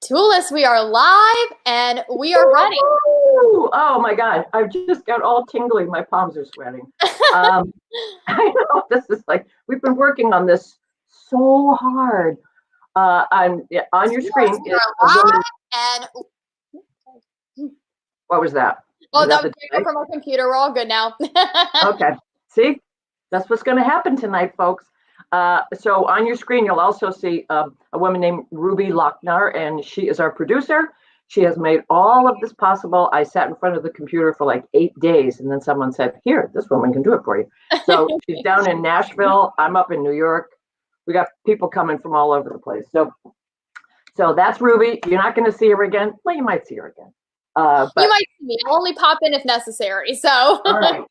Toulis, we are live and we are running. Woo! Oh my God, I've just got all tingly. My palms are sweating. Um, I know this is like we've been working on this so hard. On your Toulis, screen we is are a woman. live and What was that? oh, Was that that was the going delay? from our computer. We're all good now. Okay. See, that's what's going to happen tonight, folks. So on your screen, you'll also see a woman named Ruby Lochner, and she is our producer. She has made all of this possible. I sat in front of the computer for like 8 days, and then someone said, "Here, this woman can do it for you." So she's down in Nashville. I'm up in New York. We got people coming from all over the place. So that's Ruby. You're not going to see her again. Well, you might see her again. You But might see me. I'll only pop in if necessary. So all right.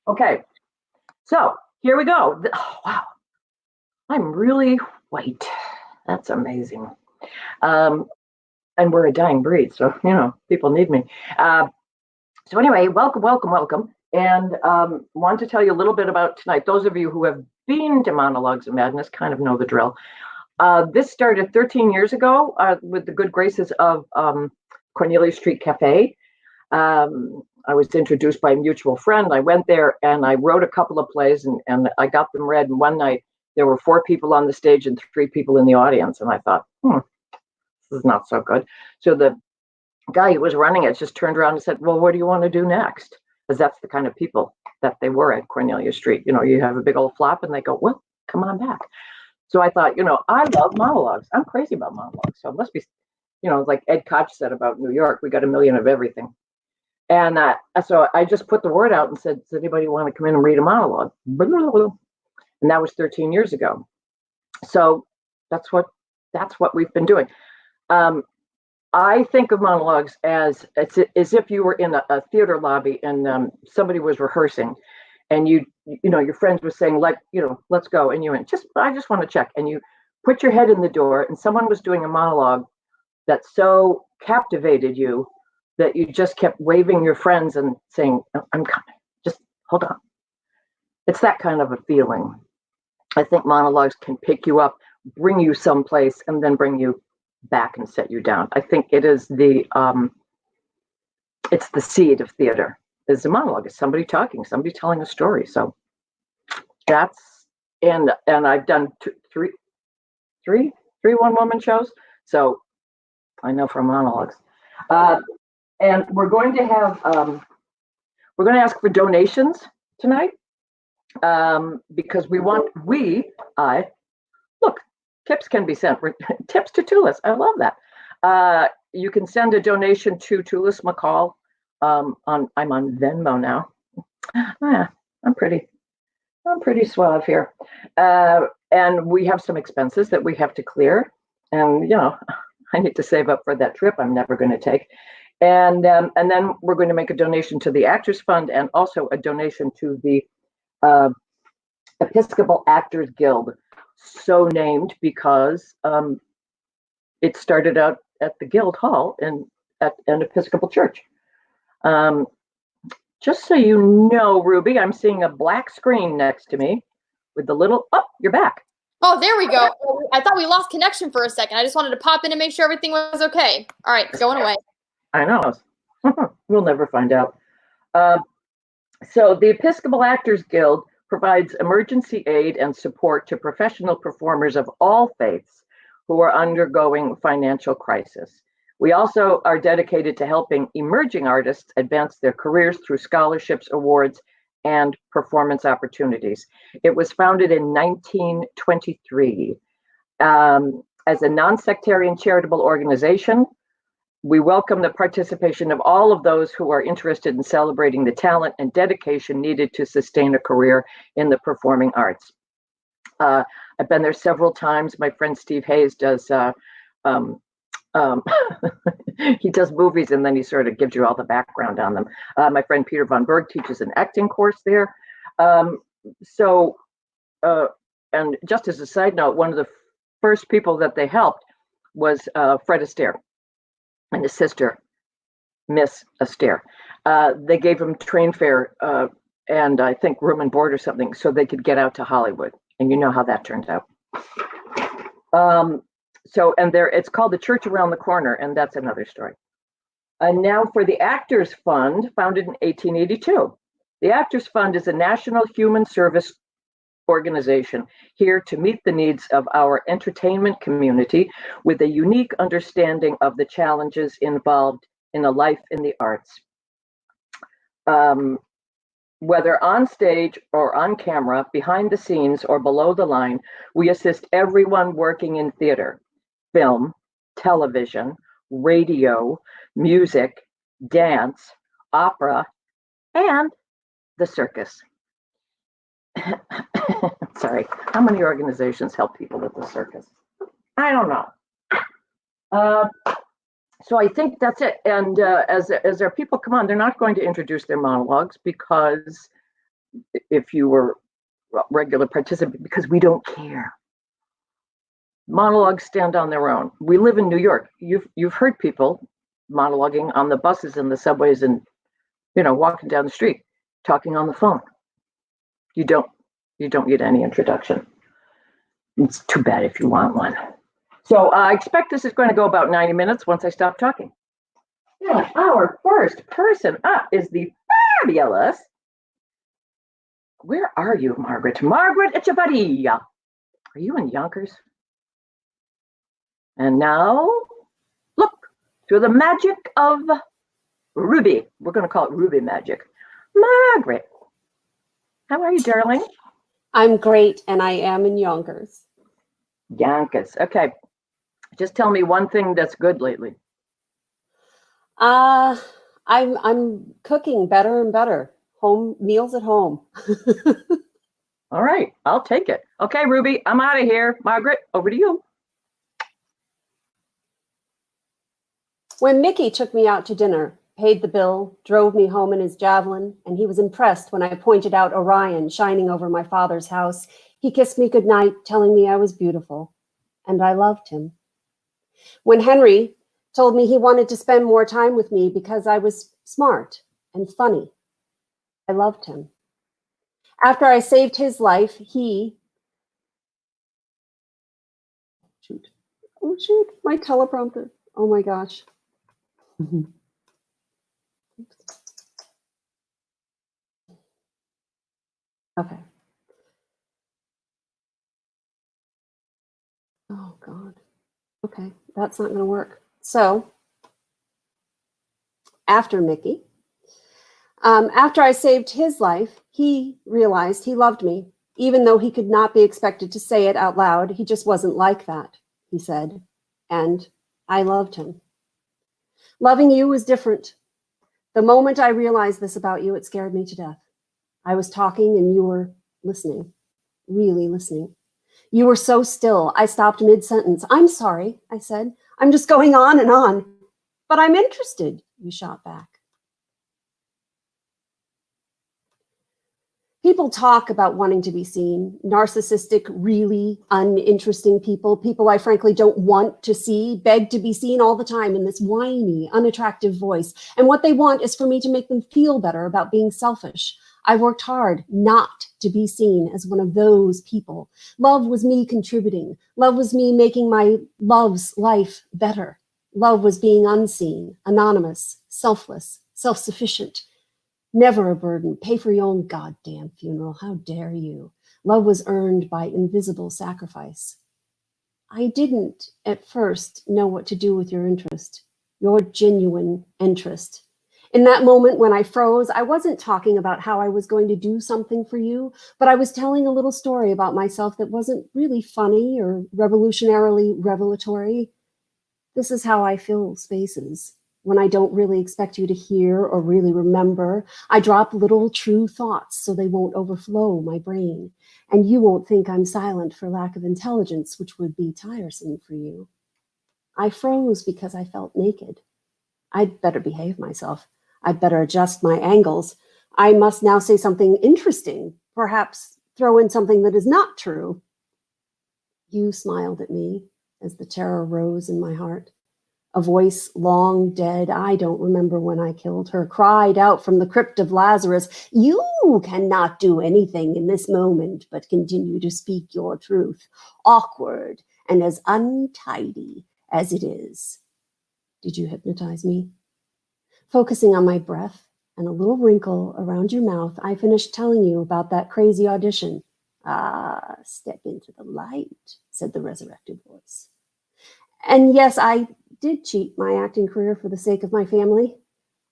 Okay. So here we go. Oh, wow. I'm really white. That's amazing. Um, and we're a dying breed, so people need me. So anyway, welcome, welcome, welcome. And want to tell you a little bit about tonight. Those of you who have been to Monologues of Madness kind of know the drill. This started 13 years ago with the good graces of Cornelia Street Cafe. I was introduced by a mutual friend. I went there and I wrote a couple of plays and I got them read. And one night there were 4 people on the stage and 3 people in the audience. And I thought, this is not so good. So the guy who was running it just turned around and said, "Well, what do you want to do next?" Because that's the kind of people that they were at Cornelia Street. You have a big old flop and they go, "Well, come on back." So I thought, I love monologues. I'm crazy about monologues. So it must be, like Ed Koch said about New York, we got a million of everything. And so I just put the word out and said, "Does anybody want to come in and read a monologue?" And that was 13 years ago. So that's what we've been doing. I think of monologues as if you were in a theater lobby and somebody was rehearsing, and your friends were saying, let's go, and you went, I just want to check, and you put your head in the door, and someone was doing a monologue that so captivated you that you just kept waving your friends and saying, "Oh, I'm coming, just hold on." It's that kind of a feeling. I think monologues can pick you up, bring you someplace, and then bring you back and set you down. I think it is it's the seed of theater. Is a monologue. It's somebody talking, somebody telling a story. So that's and I've done three one-woman shows. So I know from monologues. And we're going to ask for donations tonight because I look, tips can be sent. Tips to Toulis. I love that. You can send a donation to Toulis McCall. I'm on Venmo now. I'm pretty suave here. And we have some expenses that we have to clear. And I need to save up for that trip I'm never going to take. And then we're going to make a donation to the Actors Fund and also a donation to the Episcopal Actors Guild, so named because it started out at the Guild Hall at an Episcopal church. Just so you know, Ruby, I'm seeing a black screen next to me with the little, oh, you're back. oh, there we go. I thought we lost connection for a second. I just wanted to pop in and make sure everything was okay. All right, going away. I know. We'll never find out. So the Episcopal Actors Guild provides emergency aid and support to professional performers of all faiths who are undergoing financial crisis. We also are dedicated to helping emerging artists advance their careers through scholarships, awards, and performance opportunities. It was founded in 1923 as a non-sectarian charitable organization. We welcome the participation of all of those who are interested in celebrating the talent and dedication needed to sustain a career in the performing arts. I've been there several times. My friend Steve Hayes does, he does movies and then he sort of gives you all the background on them. My friend Peter Von Berg teaches an acting course there. And just as a side note, one of the first people that they helped was Fred Astaire and his sister, Miss Astaire. They gave him train fare and I think room and board or something so they could get out to Hollywood. And you know how that turned out. So, and there, it's called the Church Around the Corner, and that's another story. And now for the Actors Fund, founded in 1882. The Actors Fund is a national human service organization here to meet the needs of our entertainment community with a unique understanding of the challenges involved in a life in the arts. Whether on stage or on camera, behind the scenes or below the line, we assist everyone working in theater, film, television, radio, music, dance, opera, and the circus. Sorry, how many organizations help people at the circus? I don't know. So I think that's it. And as our people come on, they're not going to introduce their monologues because if you were a regular participant, because we don't care. Monologues stand on their own. We live in New York. You've heard people monologuing on the buses and the subways and, you know, walking down the street, talking on the phone. You don't get any introduction. It's too bad if you want one. So I expect this is going to go about 90 minutes once I stop talking. Yeah, our first person up is the fabulous. Where are you, Margaret? Margaret Echevarria. Are you in Yonkers? And now, look, through the magic of Ruby. We're going to call it Ruby magic. Margaret, how are you, darling? I'm great, and I am in Yonkers. Yonkers. Okay. Just tell me one thing that's good lately. I'm cooking better and better. Home meals at home. All right, I'll take it. Okay, Ruby, I'm out of here. Margaret, over to you. When Mickey took me out to dinner, paid the bill, drove me home in his Javelin, and he was impressed when I pointed out Orion shining over my father's house, he kissed me goodnight, telling me I was beautiful, and I loved him. When Henry told me he wanted to spend more time with me because I was smart and funny, I loved him. After I saved his life, Oh shoot, my teleprompter. Oh my gosh. Okay. Oh God. Okay, that's not going to work. So, after Mickey, after I saved his life, he realized he loved me, even though he could not be expected to say it out loud. He just wasn't like that, he said, and I loved him. Loving you was different. The moment I realized this about you, it scared me to death. I was talking and you were listening, really listening. You were so still, I stopped mid-sentence. I'm sorry, I said. I'm just going on and on. But I'm interested, you shot back. People talk about wanting to be seen, narcissistic, really uninteresting people I frankly don't want to see, beg to be seen all the time in this whiny, unattractive voice. And what they want is for me to make them feel better about being selfish. I worked hard not to be seen as one of those people. Love was me contributing. Love was me making my love's life better. Love was being unseen, anonymous, selfless, self-sufficient. Never a burden. Pay for your own goddamn funeral. How dare you? Love was earned by invisible sacrifice. I didn't at first know what to do with your interest, your genuine interest. In that moment when I froze, I wasn't talking about how I was going to do something for you, but I was telling a little story about myself that wasn't really funny or revolutionarily revelatory. This is how I fill spaces. When I don't really expect you to hear or really remember, I drop little true thoughts so they won't overflow my brain. And you won't think I'm silent for lack of intelligence, which would be tiresome for you. I froze because I felt naked. I'd better behave myself. I'd better adjust my angles. I must now say something interesting, perhaps throw in something that is not true. You smiled at me as the terror rose in my heart. A voice long dead, I don't remember when I killed her, cried out from the crypt of Lazarus, you cannot do anything in this moment but continue to speak your truth. Awkward and as untidy as it is. Did you hypnotize me? Focusing on my breath and a little wrinkle around your mouth, I finished telling you about that crazy audition. Ah, step into the light, said the resurrected voice. And yes, I did cheat my acting career for the sake of my family.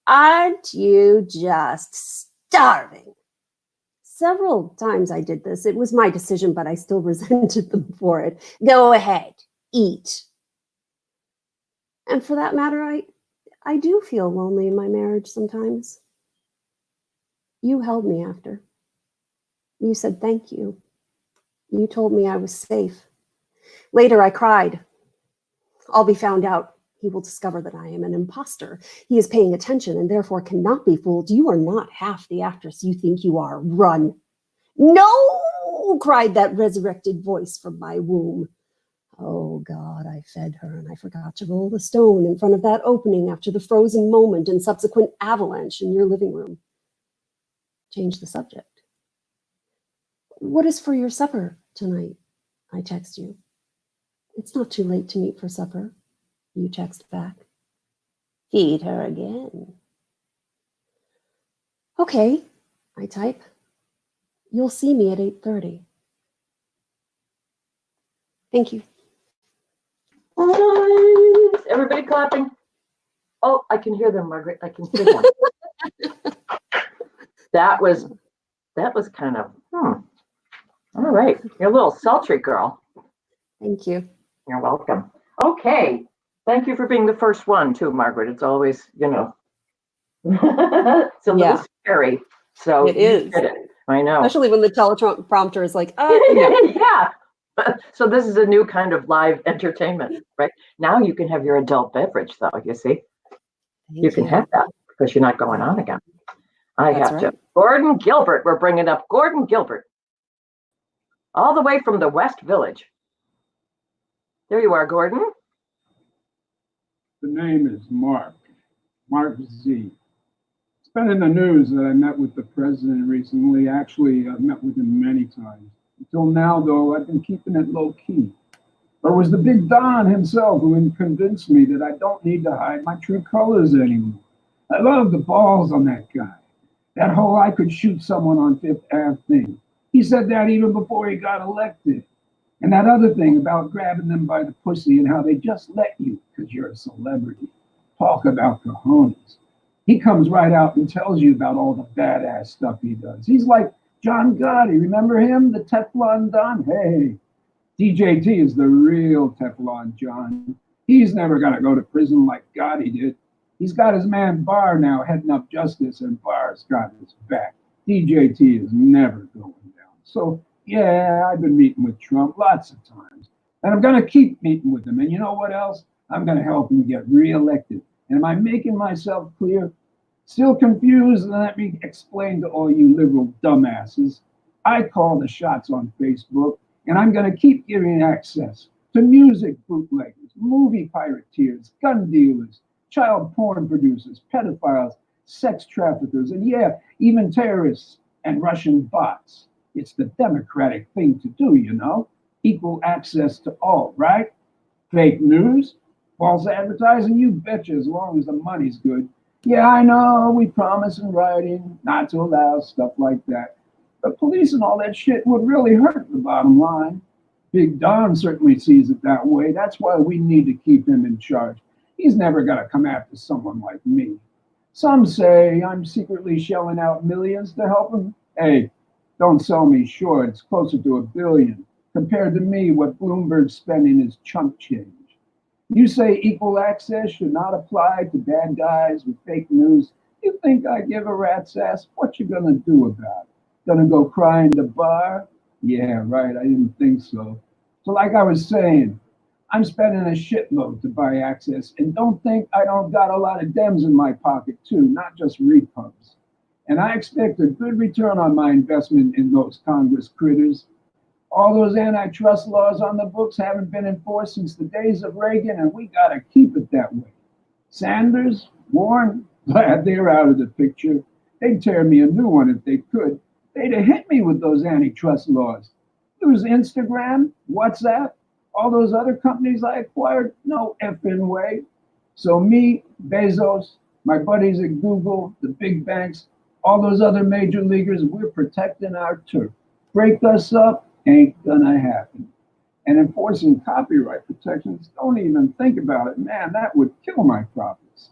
Aren't you just starving? Several times I did this. It was my decision, but I still resented them for it. Go ahead, eat. And for that matter, I do feel lonely in my marriage sometimes. You held me after. You said thank you. You told me I was safe. Later, I cried. I'll be found out. He will discover that I am an imposter. He is paying attention and therefore cannot be fooled. You are not half the actress you think you are. Run. No, cried that resurrected voice from my womb. Oh, God, I fed her, and I forgot to roll the stone in front of that opening after the frozen moment and subsequent avalanche in your living room. Change the subject. What is for your supper tonight? I text you. It's not too late to meet for supper. You text back. Feed her again. Okay, I type. You'll see me at 8:30. Thank you. Nice. Everybody clapping. Oh, I can hear them, Margaret. I can hear them. That was kind of, all right. You're a little sultry girl. Thank you. You're welcome. Okay. Thank you for being the first one too, Margaret. It's always, it's a little scary. So it is. You did it. I know. Especially when the teleprompter is like, yeah. So this is a new kind of live entertainment, right? Now you can have your adult beverage, though, you see? You can have that because you're not going on again. I have to. Gordon Gilbert. We're bringing up Gordon Gilbert. All the way from the West Village. There you are, Gordon. The name is Mark Z. It's been in the news that I met with the president recently. Actually, I've met with him many times. Until now, though, I've been keeping it low key. But it was the big Don himself who convinced me that I don't need to hide my true colors anymore. I love the balls on that guy. That whole I could shoot someone on Fifth Ave thing. He said that even before he got elected. And that other thing about grabbing them by the pussy and how they just let you because you're a celebrity. Talk about cojones. He comes right out and tells you about all the badass stuff he does. He's like John Gotti. Remember him? The Teflon Don? Hey, DJT is the real Teflon John. He's never going to go to prison like Gotti did. He's got his man Barr now heading up justice, and Barr's got his back. DJT is never going down. So, yeah, I've been meeting with Trump lots of times. And I'm going to keep meeting with him. And you know what else? I'm going to help him get reelected. And am I making myself clear? Still confused? Let me explain to all you liberal dumbasses. I call the shots on Facebook, and I'm going to keep giving access to music bootleggers, movie pirateers, gun dealers, child porn producers, pedophiles, sex traffickers, and yeah, even terrorists and Russian bots. It's the democratic thing to do, you know? Equal access to all, right? Fake news, false advertising, you betcha, as long as the money's good. Yeah, I know, we promise in writing not to allow stuff like that. But police and all that shit would really hurt the bottom line. Big Don certainly sees it that way. That's why we need to keep him in charge. He's never going to come after someone like me. Some say I'm secretly shelling out millions to help him. Hey, don't sell me short. It's closer to $1 billion. Compared to me, what Bloomberg's spending is chump change. You say equal access should not apply to bad guys with fake news. You think I give a rat's ass? What you gonna do about it? Gonna go cry in the bar? Yeah, right, I didn't think so. So like I was saying, I'm spending a shitload to buy access, and don't think I don't got a lot of Dems in my pocket too, not just repubs. And I expect a good return on my investment in those Congress critters. All those antitrust laws on the books haven't been enforced since the days of Reagan, and we gotta keep it that way. Sanders, Warren, glad they're out of the picture. They'd tear me a new one if they could. They'd have hit me with those antitrust laws. Use Instagram, WhatsApp, All those other companies I acquired, no effing way. So me, Bezos, my buddies at Google, the big banks, all those other major leaguers, we're protecting our turf. Break us up, ain't gonna happen. And enforcing copyright protections, don't even think about it. Man, that would kill my profits.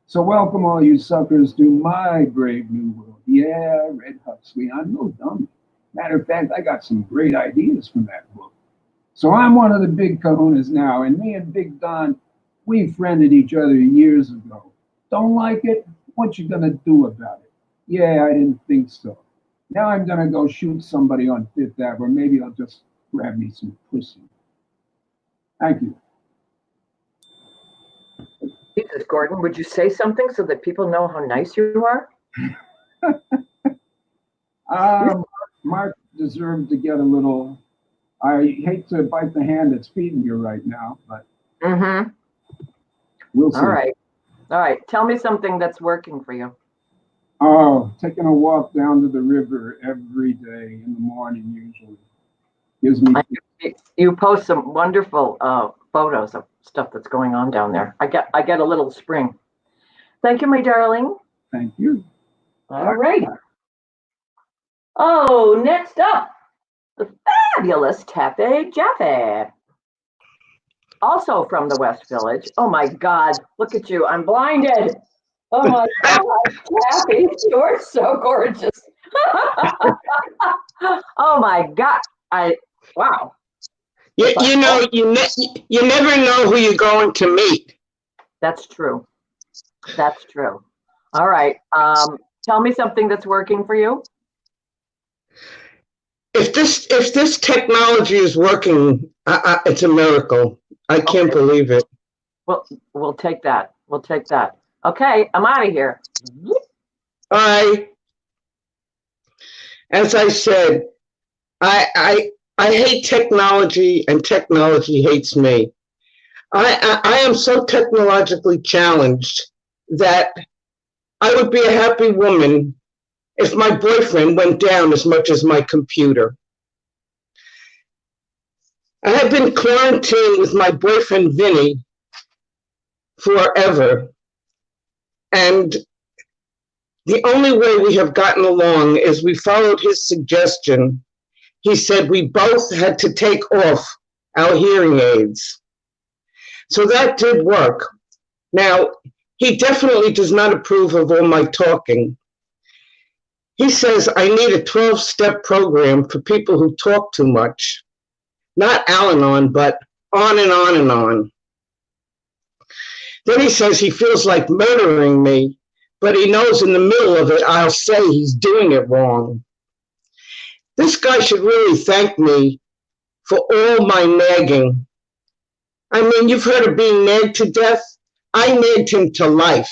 So welcome all you suckers to my brave new world. Yeah, Red Huxley, I'm no dummy. Matter of fact, I got some great ideas from that book. So I'm one of the big kahunas now, and me and Big Don, we friended each other years ago. Don't like it? What you gonna do about it? Yeah, I didn't think so. Now I'm gonna go shoot somebody on Fifth Ave, or maybe I'll just grab me some pussy. Thank you. Jesus, Gordon, would you say something so that people know how nice you are? Mark deserved to get a little. I hate to bite the hand that's feeding you right now, but we'll see. All right. All right. Tell me something that's working for you. Oh, taking a walk down to the river every day in the morning usually gives me. You post some wonderful photos of stuff that's going on down there. I get a little spring. Thank you, my darling. Thank you. All right. Oh, next up, the fabulous Taffy Jaffe. Also from the West Village. Oh my God, look at you. I'm blinded. Oh my God, Taffy, you're so gorgeous. Oh my God. Wow. You know, you never know who you're going to meet. That's true. That's true. All right. Tell me something that's working for you. If this technology is working, it's a miracle. I can't believe it. Well, we'll take that. We'll take that. Okay, I'm out of here. As I said, I hate technology, and technology hates me. I am so technologically challenged that I would be a happy woman if my boyfriend went down as much as my computer. I have been quarantined with my boyfriend Vinny forever, and the only way we have gotten along is we followed his suggestion. He said we both had to take off our hearing aids. So that did work. Now, he definitely does not approve of all my talking. He says I need a 12-step program for people who talk too much. Not Al-Anon, but on and on and on. Then he says he feels like murdering me, but he knows in the middle of it I'll say he's doing it wrong. This guy should really thank me for all my nagging. I mean, you've heard of being nagged to death? I nagged him to life.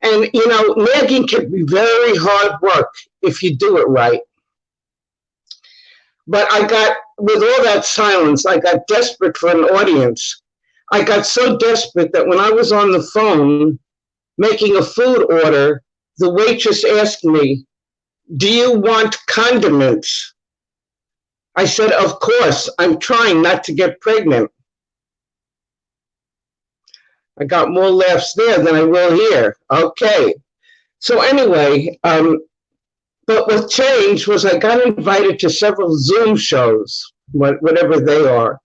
And, you know, nagging can be very hard work if you do it right. But with all that silence, I got desperate for an audience. I got so desperate that when I was on the phone making a food order, the waitress asked me, "Do you want condiments?" I said, "Of course, I'm trying not to get pregnant." I got more laughs there than I will here. Okay. So anyway, but what changed was I got invited to several Zoom shows, whatever they are.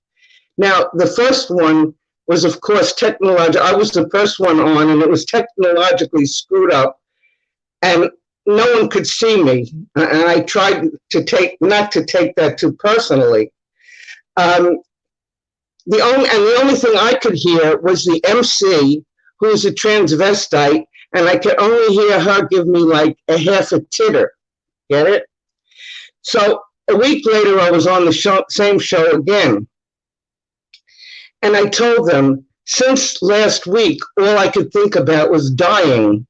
Now, the first one was, of course, technological. I was the first one on, and it was technologically screwed up, and no one could see me. And I tried to not to take that too personally. The only thing I could hear was the MC, who was a transvestite, and I could only hear her give me like a half a titter. Get it? So a week later, I was on the same show again. And I told them, since last week, all I could think about was dying.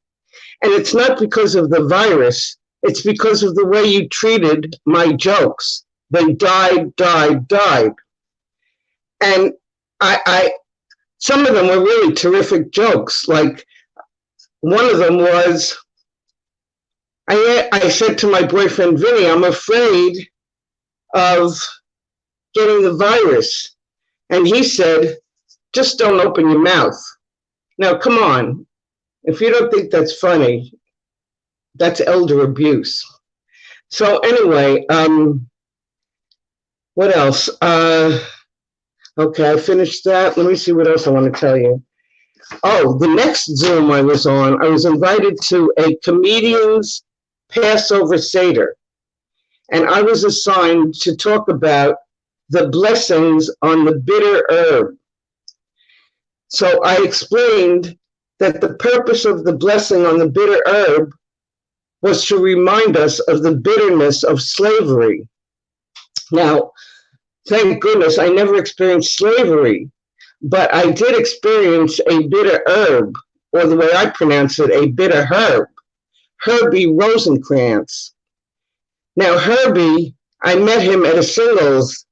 And it's not because of the virus. It's because of the way you treated my jokes. They died. And some of them were really terrific jokes. Like one of them was, I said to my boyfriend, Vinny, I'm afraid of getting the virus. And he said, just don't open your mouth. Now, come on. If you don't think that's funny, that's elder abuse. So anyway, what else? Okay, I finished that. Let me see what else I want to tell you. Oh, the next Zoom I was on, I was invited to a comedian's Passover Seder. And I was assigned to talk about the blessings on the bitter herb. So I explained that the purpose of the blessing on the bitter herb was to remind us of the bitterness of slavery. Now, thank goodness I never experienced slavery, but I did experience a bitter herb, or the way I pronounce it, a bitter herb, Herbie Rosenkrantz. Now, Herbie, I met him at a singles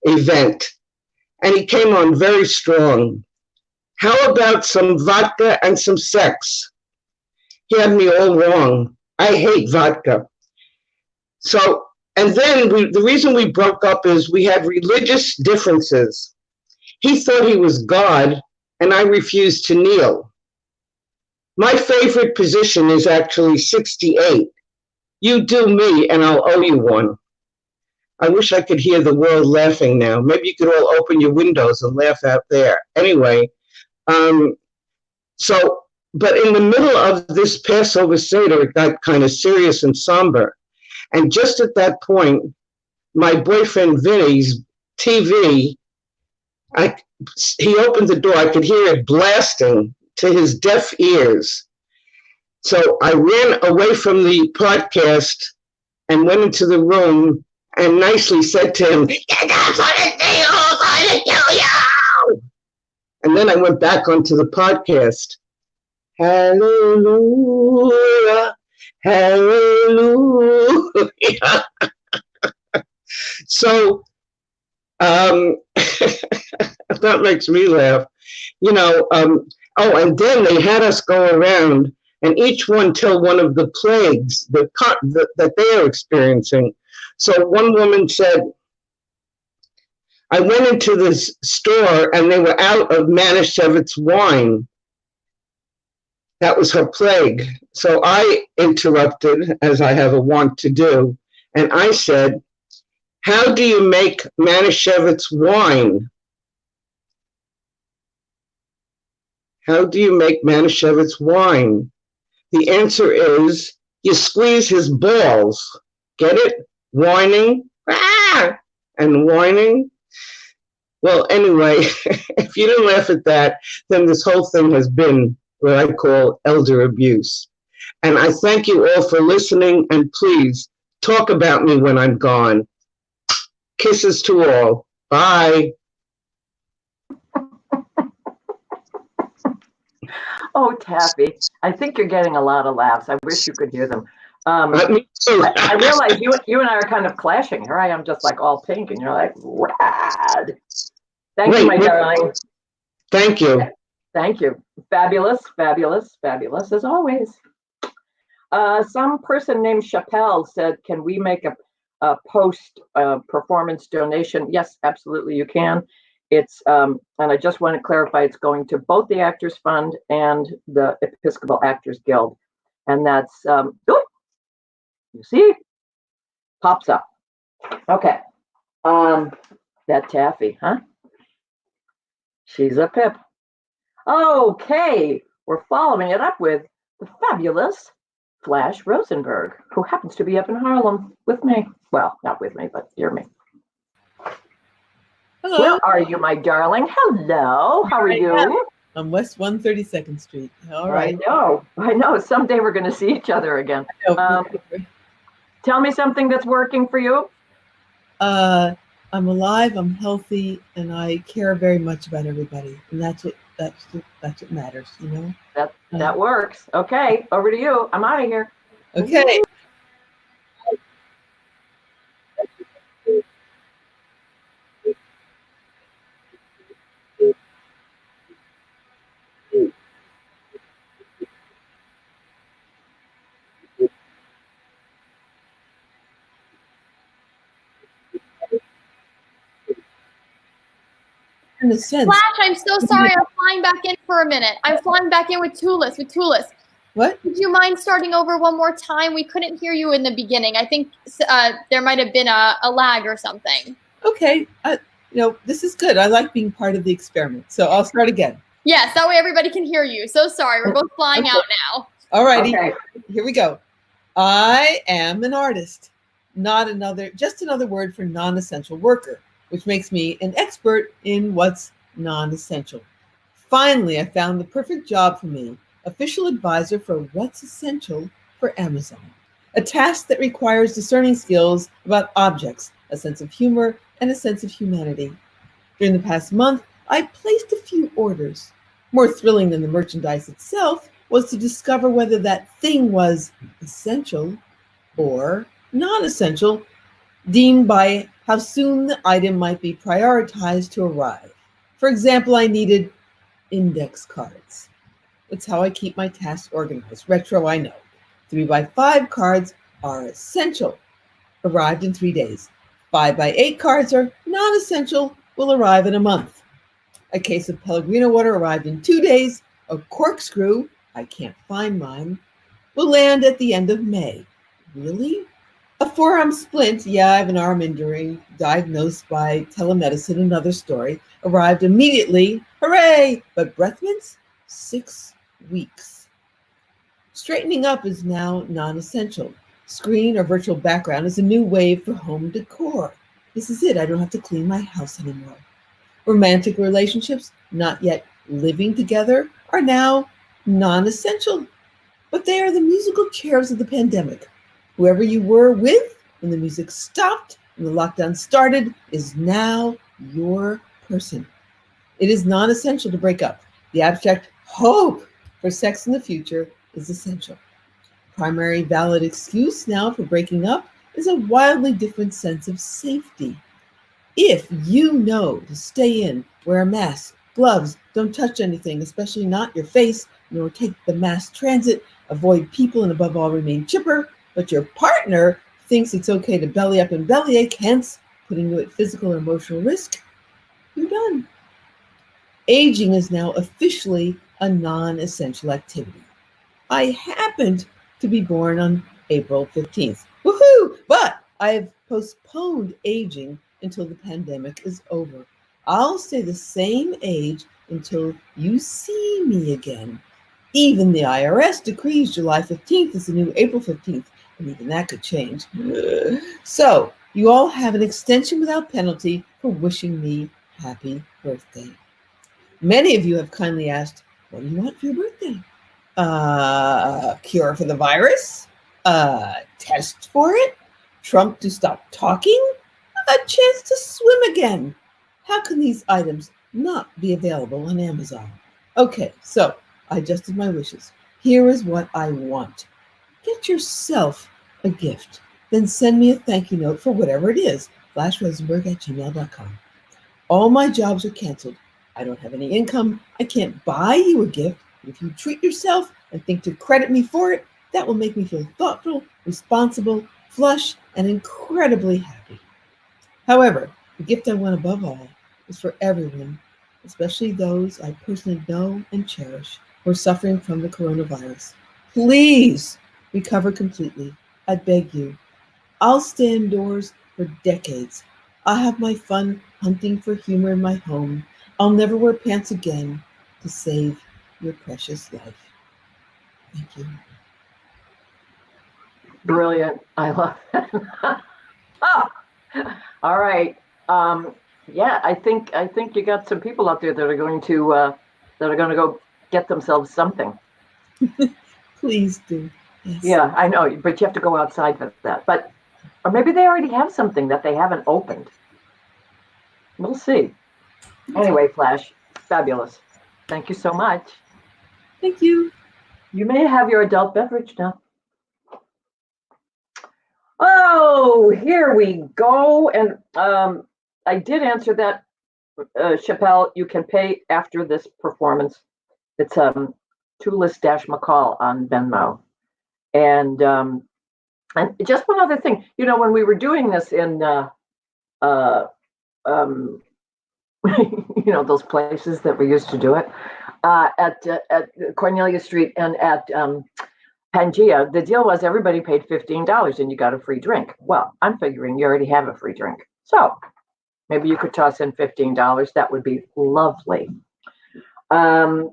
event, and he came on very strong. How about some vodka and some sex? He had me all wrong. I hate vodka. So, and then the reason we broke up is we had religious differences. He thought he was God, and I refused to kneel. My favorite position is actually 68. You do me, and I'll owe you one. I wish I could hear the world laughing now. Maybe you could all open your windows and laugh out there. Anyway, but in the middle of this Passover Seder, it got kind of serious and somber. And just at that point, my boyfriend Vinny's TV, he opened the door. I could hear it blasting to his deaf ears. So I ran away from the podcast and went into the room and nicely said to him, and then I went back onto the podcast. Hallelujah, hallelujah. So that makes me laugh. You know, and then they had us go around and each one tell one of the plagues that they are experiencing. So one woman said, I went into this store and they were out of Manischewitz wine. That was her plague. So I interrupted, as I have a wont to do, and I said, how do you make Manischewitz wine? How do you make Manischewitz wine? The answer is you squeeze his balls. Get it? Whining. Ah! And whining. Well, anyway, if you didn't laugh at that, then this whole thing has been what I call elder abuse. And I thank you all for listening, and please talk about me when I'm gone. Kisses to all. Bye. Oh, Taffy, I think you're getting a lot of laughs. I wish you could hear them. Me too. I realize you and I are kind of clashing. Here I am just like all pink, and you're like, rad. Thank you, my darling. Thank you. Thank you. Fabulous, fabulous, fabulous as always. Some person named Chappelle said, can we make a post-performance donation? Yes, absolutely, you can. It's, and I just want to clarify, it's going to both the Actors Fund and the Episcopal Actors Guild. And that's, you see, pops up. Okay. That Taffy, huh? She's a pip. Okay, we're following it up with the fabulous Flash Rosenberg, who happens to be up in Harlem with me. Well, not with me, but near me. Hello. Where are you, my darling? Hello, how are you? On West 132nd Street. All right. I know. Someday we're going to see each other again. Tell me something that's working for you. I'm alive, I'm healthy, and I care very much about everybody. And that's what matters, you know? That works. Okay, over to you. I'm out of here. Okay. in a sense. Flash, I'm so sorry. I'm flying back in for a minute. I'm flying back in with Tulis. What? Would you mind starting over one more time? We couldn't hear you in the beginning. I think there might have been a lag or something. Okay. This is good. I like being part of the experiment. So I'll start again. Yes, that way everybody can hear you. So sorry. We're both flying out now. All righty. Okay. Here we go. I am an artist, just another word for non-essential worker, which makes me an expert in what's non-essential. Finally, I found the perfect job for me, official advisor for what's essential for Amazon, a task that requires discerning skills about objects, a sense of humor, and a sense of humanity. During the past month, I placed a few orders. More thrilling than the merchandise itself was to discover whether that thing was essential or non-essential, deemed by how soon the item might be prioritized to arrive. For example, I needed index cards. That's how I keep my tasks organized. Retro, I know. 3x5 cards are essential, arrived in 3 days. 5x8 cards are non-essential, will arrive in a month. A case of Pellegrino water arrived in 2 days. A corkscrew, I can't find mine, will land at the end of May. Really? A forearm splint, yeah, I have an arm injury, diagnosed by telemedicine, another story, arrived immediately. Hooray! But breath mints? 6 weeks. Straightening up is now non-essential. Screen or virtual background is a new wave for home decor. This is it. I don't have to clean my house anymore. Romantic relationships, not yet living together, are now non-essential. But they are the musical chairs of the pandemic. Whoever you were with when the music stopped and the lockdown started is now your person. It is non-essential to break up. The abstract hope for sex in the future is essential. Primary valid excuse now for breaking up is a wildly different sense of safety. If you know to stay in, wear a mask, gloves, don't touch anything, especially not your face, nor take the mass transit, avoid people, and above all, remain chipper, but your partner thinks it's okay to belly up and bellyache, hence putting you at physical or emotional risk, you're done. Aging is now officially a non-essential activity. I happened to be born on April 15th. Woohoo! But I've postponed aging until the pandemic is over. I'll stay the same age until you see me again. Even the IRS decrees July 15th is the new April 15th, and even that could change. So, you all have an extension without penalty for wishing me happy birthday. Many of you have kindly asked, what do you want for your birthday? Cure for the virus? Test for it? Trump to stop talking? A chance to swim again? How can these items not be available on Amazon? Okay, so I adjusted my wishes. Here is what I want. Get yourself a gift. Then send me a thank you note for whatever it is. flashrosenberg@gmail.com. All my jobs are canceled. I don't have any income. I can't buy you a gift. If you treat yourself and think to credit me for it, that will make me feel thoughtful, responsible, flush, and incredibly happy. However, the gift I want above all is for everyone, especially those I personally know and cherish who are suffering from the coronavirus. Please recover completely. I beg you. I'll stay indoors for decades. I'll have my fun hunting for humor in my home. I'll never wear pants again to save your precious life. Thank you. Brilliant. I love it. Oh, all right. Yeah, I think you got some people out there that are going to go get themselves something. Please do. Yes. Yeah, I know, but you have to go outside for that. But or maybe they already have something that they haven't opened. We'll see. Anyway, Flash, fabulous. Thank you so much. Thank you. You may have your adult beverage now. Oh, here we go. And I did answer that, Chappelle. You can pay after this performance. It's Tulis-McCall on Venmo. And just one other thing, when we were doing this in you know, those places that we used to do it at Cornelia Street and at Pangea. The deal was everybody paid $15 and you got a free drink. Well, I'm figuring you already have a free drink, so maybe you could toss in $15. That would be lovely. Oh,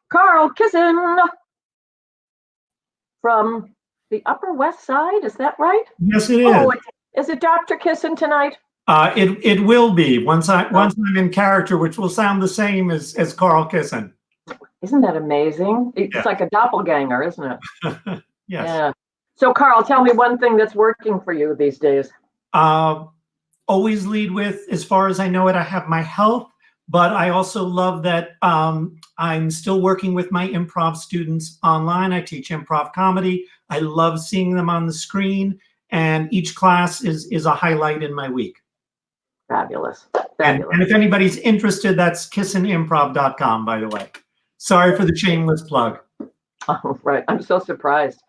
Carl Kissen from the Upper West Side. Is that right? Yes, it is. Oh, is it Dr. Kissen tonight? It will be once I'm in character, which will sound the same as Carl Kissen. Isn't that amazing? It's Yeah. like a doppelganger, isn't it? Yes. Yeah. So, Carl, tell me one thing that's working for you these days. Always lead with, as far as I know it, I have my health, but I also love that I'm still working with my improv students online. I teach improv comedy. I love seeing them on the screen, and each class is a highlight in my week. Fabulous. And if anybody's interested, that's kissinimprov.com, by the way. Sorry for the shameless plug. Oh, right. I'm so surprised.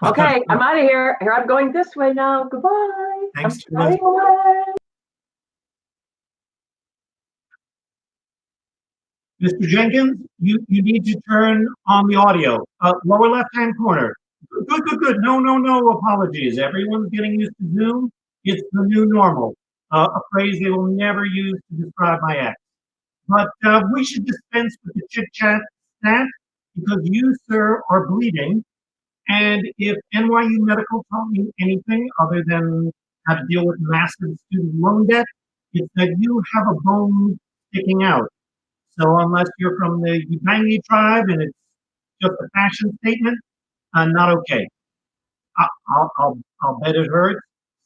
Okay, I'm out of here. Here, I'm going this way now. Goodbye. Thanks, I'm flying away. Mr. Jenkins, you need to turn on the audio. Lower left-hand corner. Good. No apologies. Everyone's getting used to Zoom. It's the new normal. A phrase they will never use to describe my ex. But we should dispense with the chit-chat stat because you, sir, are bleeding. And if NYU Medical taught me anything other than how to deal with massive student loan debt, it's that you have a bone sticking out. So unless you're from the Ubangi tribe and it's just a fashion statement, not okay. I'll bet it hurts.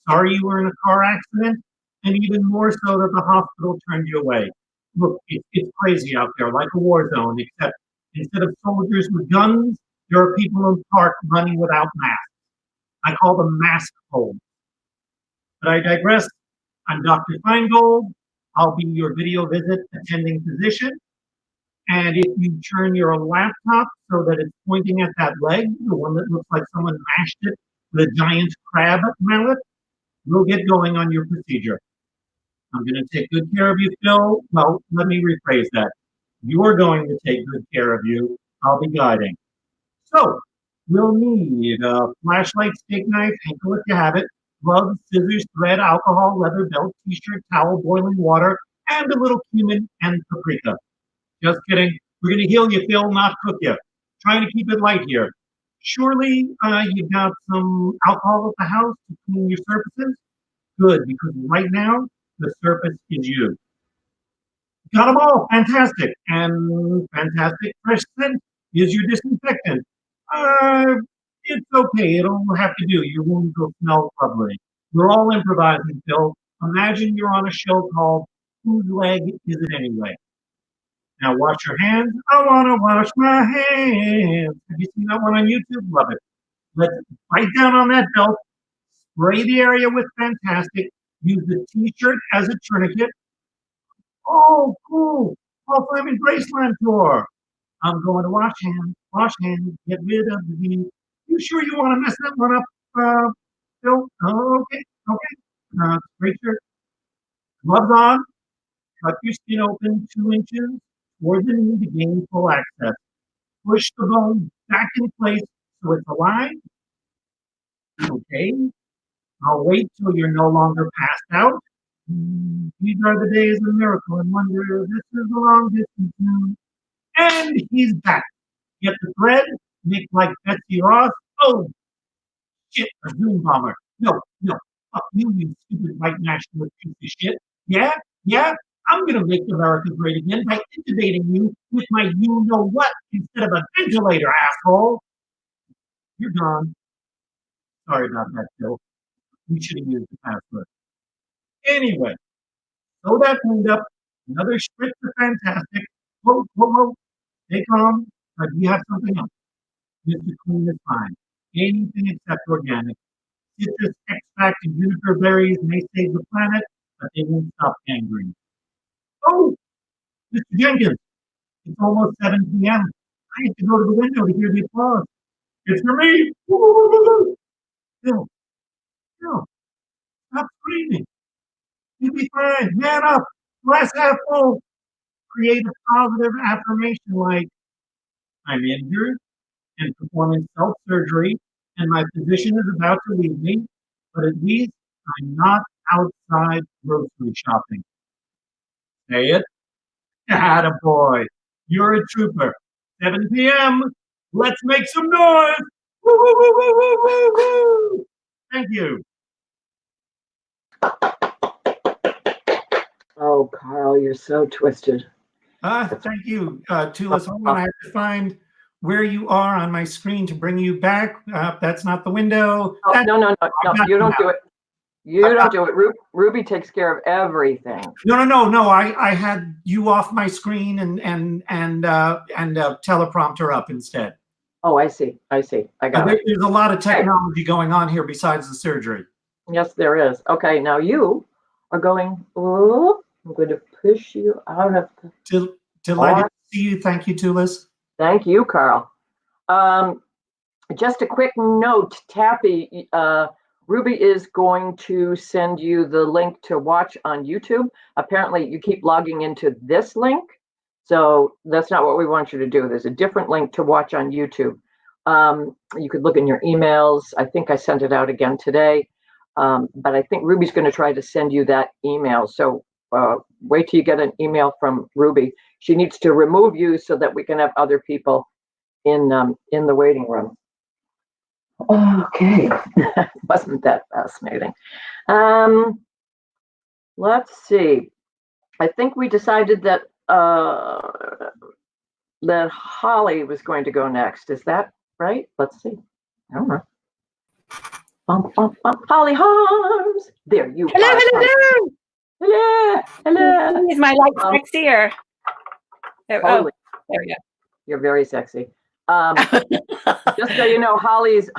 Sorry you were in a car accident, and even more so that the hospital turned you away. Look, it's crazy out there, like a war zone, except instead of soldiers with guns, there are people in the park running without masks. I call them mask holes. But I digress. I'm Dr. Feingold. I'll be your video visit attending physician. And if you turn your laptop so that it's pointing at that leg, the one that looks like someone mashed it with a giant crab mallet, we'll get going on your procedure. I'm going to take good care of you, Phil. Well, let me rephrase that. You're going to take good care of you. I'll be guiding. So, we'll need a flashlight, steak knife, ankle if you have it, gloves, scissors, thread, alcohol, leather belt, t-shirt, towel, boiling water, and a little cumin and paprika. Just kidding. We're going to heal you, Phil, not cook you. Trying to keep it light here. Surely you've got some alcohol at the house to clean your surfaces? Good, because right now, the surface is you. Got them all. Fantastic. And fantastic fresh scent is your disinfectant. It's okay. It'll have to do. Your wounds will smell lovely. We're all improvising, Phil. Imagine you're on a show called Whose Leg Is It Anyway? Now wash your hands. I want to wash my hands. Have you seen that one on YouTube? Love it. Let's bite down on that belt. Spray the area with Fantastic. Use the t-shirt as a tourniquet. Oh, cool. Paul Fleming Graceland tour. I'm going to wash hands, get rid of the disease. You sure you want to mess that one up, Phil? Oh, okay. Straight shirt. Gloves on. Cut your skin open 2 inches toward the knee to gain full access. Push the bone back in place so it's aligned. Okay. I'll wait till you're no longer passed out. These are the days of miracle and wonder. This is a long distance now. And he's back. Get the thread, make like Betsy Ross. Oh, shit, a Zoom bomber. No. Fuck you, you stupid white nationalist piece of shit. Yeah. I'm going to make America great again by intubating you with my you-know-what instead of a ventilator, asshole. You're gone. Sorry about that, Phil. We should have used the password. Anyway, so that cleaned up. Another spritz of Fantastic. Whoa. Stay calm. Do you have something else? Mr. Clean is fine. Anything except organic. Citrus extract and juniper berries may save the planet, but they won't stop gangrene. Oh, Mr. Jenkins, it's almost 7 p.m. I have to go to the window to hear the applause. It's for me. Phil, stop screaming. You'll be fine. Man up. glass half full. Create a positive affirmation like, I'm injured and performing self-surgery, and my physician is about to leave me, but at least I'm not outside grocery shopping. Say it. Attaboy. You're a trooper. 7 p.m. Let's make some noise. Woo, woo, woo, woo, woo, woo, woo. Thank you. Oh, Carl, you're so twisted. Thank you, Tulis. Hold on, I have to find where you are on my screen to bring you back. That's not the window. Oh, no, you don't do it. You don't do it. Ruby takes care of everything. No. I had you off my screen and teleprompter up instead. Oh, I see. I got it. There's a lot of technology going on here besides the surgery. Yes, there is. Okay, now you are going. Oh, I'm going to push you out of the. Delighted to see you. Thank you, Tulis. Thank you, Carl. Just a quick note, Taffy. Ruby is going to send you the link to watch on YouTube. Apparently, you keep logging into this link, so that's not what we want you to do. There's a different link to watch on YouTube. You could look in your emails. I think I sent it out again today, but I think Ruby's going to try to send you that email. So wait till you get an email from Ruby. She needs to remove you so that we can have other people in the waiting room. Okay, wasn't that fascinating? Let's see. I think we decided that that Holly was going to go next. Is that right? Let's see. I don't know. Holly Harms. There you hello, are. hello. Hello. Is my light sexier? Totally. Oh, there we go. You're very sexy. Just so you know, Holly is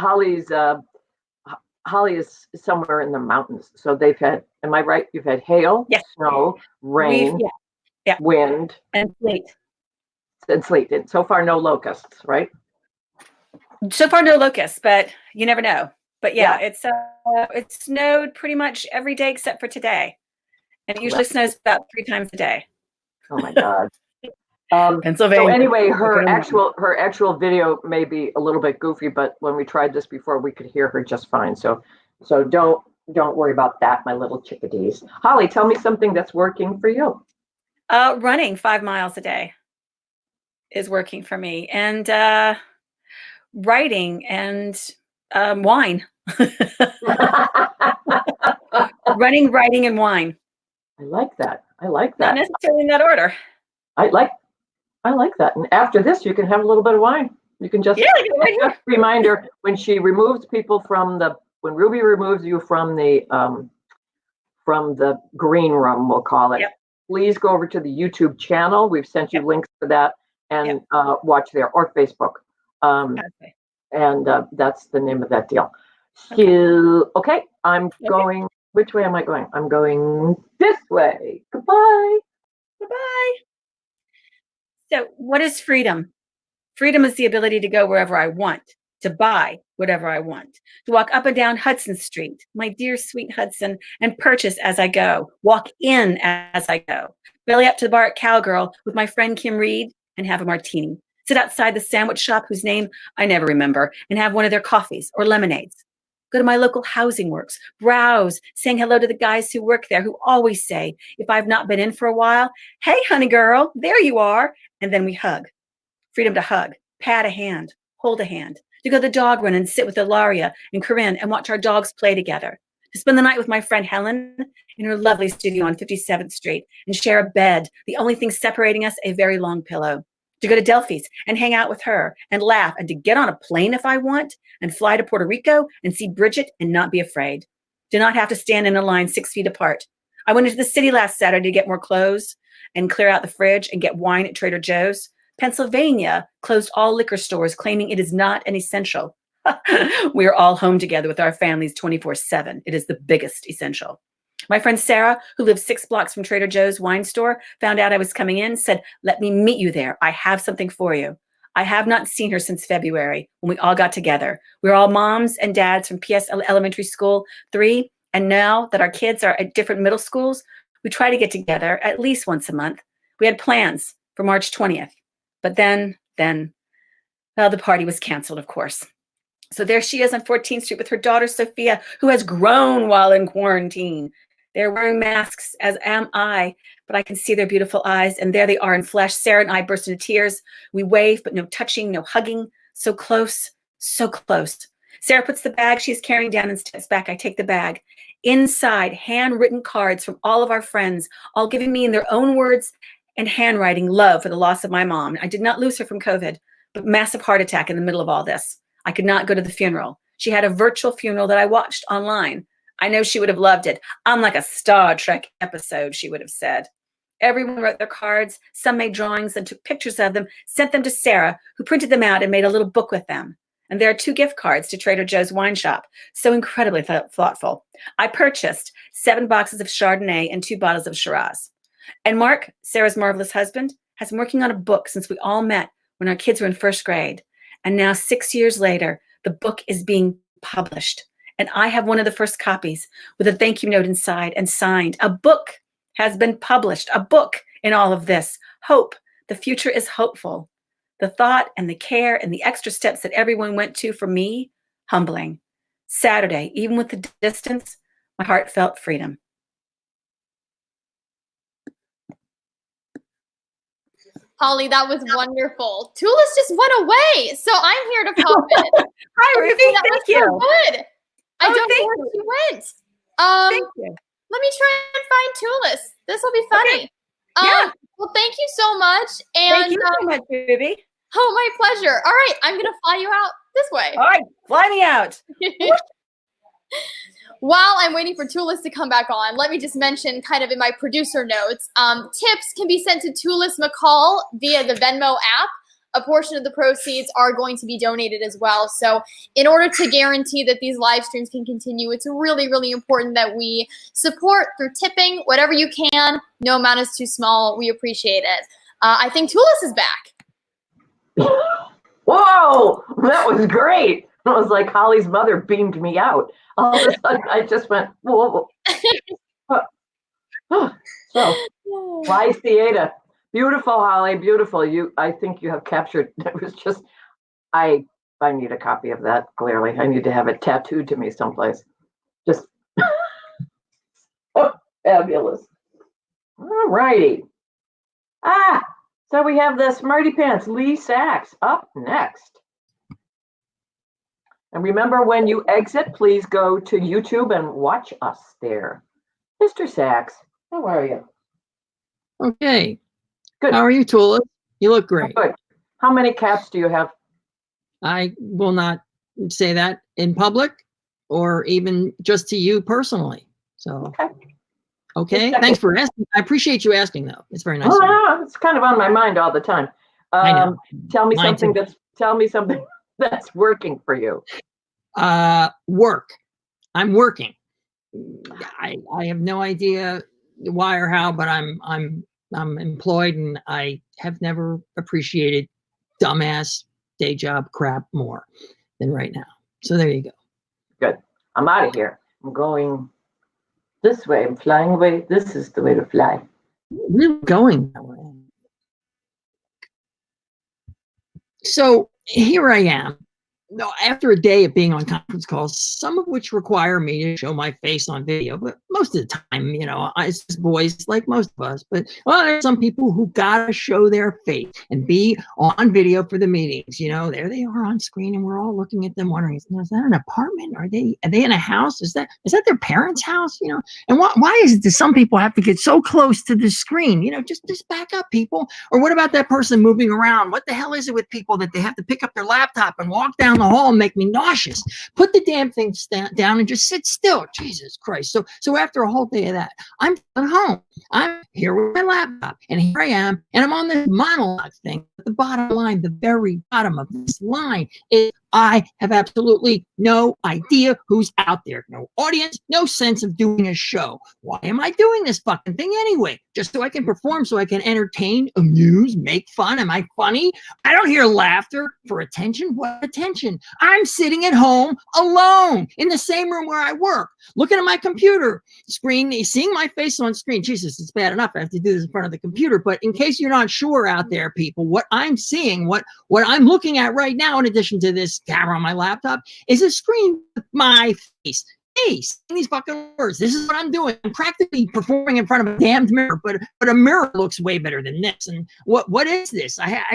somewhere in the mountains. So they've had, am I right? You've had hail, yes, snow, rain, wind, and sleet. And sleet. And so far, no locusts, right? So far, no locusts, but you never know. But yeah. It's snowed pretty much every day except for today, and it usually snows about 3 times a day. Oh my God. Pennsylvania. So anyway, her actual video may be a little bit goofy, but when we tried this before, we could hear her just fine. So don't worry about that, my little chickadees. Holly, tell me something that's working for you. Running 5 miles a day is working for me, and writing and wine. Running, writing, and wine. I like that. Not necessarily in that order. I like that. And after this, you can have a little bit of wine. You can just, just reminder when she removes people when Ruby removes you from the green room, we'll call it. Yep. Please go over to the YouTube channel. We've sent you links for that and watch there, or Facebook. And that's the name of that deal. So, okay, I'm going. Which way am I going? I'm going this way. Goodbye. Goodbye. So what is freedom? Freedom is the ability to go wherever I want, to buy whatever I want, to walk up and down Hudson Street, my dear sweet Hudson, and purchase as I go, walk in as I go, belly up to the bar at Cowgirl with my friend Kim Reed and have a martini, sit outside the sandwich shop whose name I never remember and have one of their coffees or lemonades. Go to my local housing works, browse, saying hello to the guys who work there who always say, if I've not been in for a while, hey, honey girl, there you are. And then we hug. Freedom to hug, pat a hand, hold a hand, to go the dog run and sit with Ilaria and Corinne and watch our dogs play together, to spend the night with my friend Helen in her lovely studio on 57th Street and share a bed, the only thing separating us a very long pillow, to go to Delphi's and hang out with her and laugh and to get on a plane if I want and fly to Puerto Rico and see Bridget and not be afraid, to not have to stand in a line 6 feet apart. I went into the city last Saturday to get more clothes and clear out the fridge and get wine at Trader Joe's. Pennsylvania closed all liquor stores, claiming it is not an essential. We are all home together with our families 24/7. It is the biggest essential. My friend Sarah, who lives 6 blocks from Trader Joe's wine store, found out I was coming in, said, let me meet you there. I have something for you. I have not seen her since February when we all got together. We're all moms and dads from PS Elementary School 3. And now that our kids are at different middle schools, We try to get together at least once a month. We had plans for March 20th, but then, well, the party was canceled, of course. So there she is on 14th Street with her daughter, Sophia, who has grown while in quarantine. They're wearing masks, as am I, but I can see their beautiful eyes, and there they are in flesh. Sarah and I burst into tears. We wave, but no touching, no hugging. So close, so close. Sarah puts the bag she's carrying down and steps back. I take the bag. Inside, handwritten cards from all of our friends, all giving me in their own words and handwriting love for the loss of my mom. I did not lose her from COVID, but massive heart attack in the middle of all this. I could not go to the funeral. She had a virtual funeral that I watched online. I know she would have loved it. I'm like a Star Trek episode, she would have said. Everyone wrote their cards. Some made drawings and took pictures of them, sent them to Sarah, who printed them out and made a little book with them. And there are 2 gift cards to Trader Joe's wine shop. So incredibly thoughtful. I purchased 7 boxes of Chardonnay and 2 bottles of Shiraz. And Mark, Sarah's marvelous husband, has been working on a book since we all met when our kids were in 1st grade. And now 6 years later, the book is being published. And I have one of the first copies with a thank you note inside and signed. A book has been published, a book in all of this. Hope. The future is hopeful. The thought and the care and the extra steps that everyone went to for me, humbling. Saturday, even with the distance, my heart felt freedom. Holly, that was wonderful. Tulis just went away, so I'm here to pop in. Hi, Ruby. That Thank was you. so good. I don't know where she went. Thank you. Let me try and find Tulis. This will be funny. Okay. Yeah. Well, thank you so much. And Thank you so much, Ruby. oh, my pleasure. All right, I'm gonna fly you out this way. All right, fly me out. While I'm waiting for Tulis to come back on, let me just mention kind of in my producer notes, tips can be sent to Tulis McCall via the Venmo app. A portion of the proceeds are going to be donated as well. So in order to guarantee that these live streams can continue, it's really, really important that we support through tipping, whatever you can. No amount is too small. We appreciate it. I think Tulis is back. Whoa, that was great. It was like Holly's mother beamed me out. All of a sudden, I just went, whoa. So, fly theater. Beautiful, Holly, beautiful. I think you have captured, it was just, I need a copy of that, clearly. I need to have it tattooed to me someplace. Just, oh, fabulous. All righty. So we have the Smarty Pants, Lee Sachs, up next. And remember, when you exit, please go to YouTube and watch us there. Mr. Sachs, how are you? Okay. Good. How are you, Tula? You look great. Good. How many cats do you have? I will not say that in public or even just to you personally. So, okay. Thanks for asking. I appreciate you asking, though. It's very nice. Oh, it's kind of on my mind all the time. I know. Tell me Mine something too. that's working for you. Work. I'm working. I have no idea why or how, but I'm employed, and I have never appreciated dumbass day job crap more than right now. So there you go. Good. I'm out of here. I'm going this way. I'm flying away. This is the way to fly. Really going that way. So here I am. No, after a day of being on conference calls, some of which require me to show my face on video, but most of the time, it's just voice like most of us. But there's some people who gotta show their face and be on video for the meetings. There they are on screen, and we're all looking at them, wondering, is that an apartment? Are they in a house? Is that their parents' house? And why is it that some people have to get so close to the screen? Just back up, people. Or what about that person moving around? What the hell is it with people that they have to pick up their laptop and walk down the hall and make me nauseous? Put the damn thing down and just sit still. Jesus Christ. So after a whole day of that, I'm at home. I'm here with my laptop, and here I am, and I'm on this monologue thing. The bottom line, the very bottom of this line is I have absolutely no idea who's out there. No audience, no sense of doing a show. Why am I doing this fucking thing anyway? Just so I can perform, so I can entertain, amuse, make fun. Am I funny? I don't hear laughter for attention. What attention? I'm sitting at home alone in the same room where I work. looking at my computer screen, seeing my face on screen. Jesus, it's bad enough I have to do this in front of the computer. But in case you're not sure out there, people, what I'm seeing, what I'm looking at right now, in addition to this camera on my laptop, is a screen with my face. Hey, saying these fucking words. This is what I'm doing. I'm practically performing in front of a damned mirror, but a mirror looks way better than this. And what is this? I've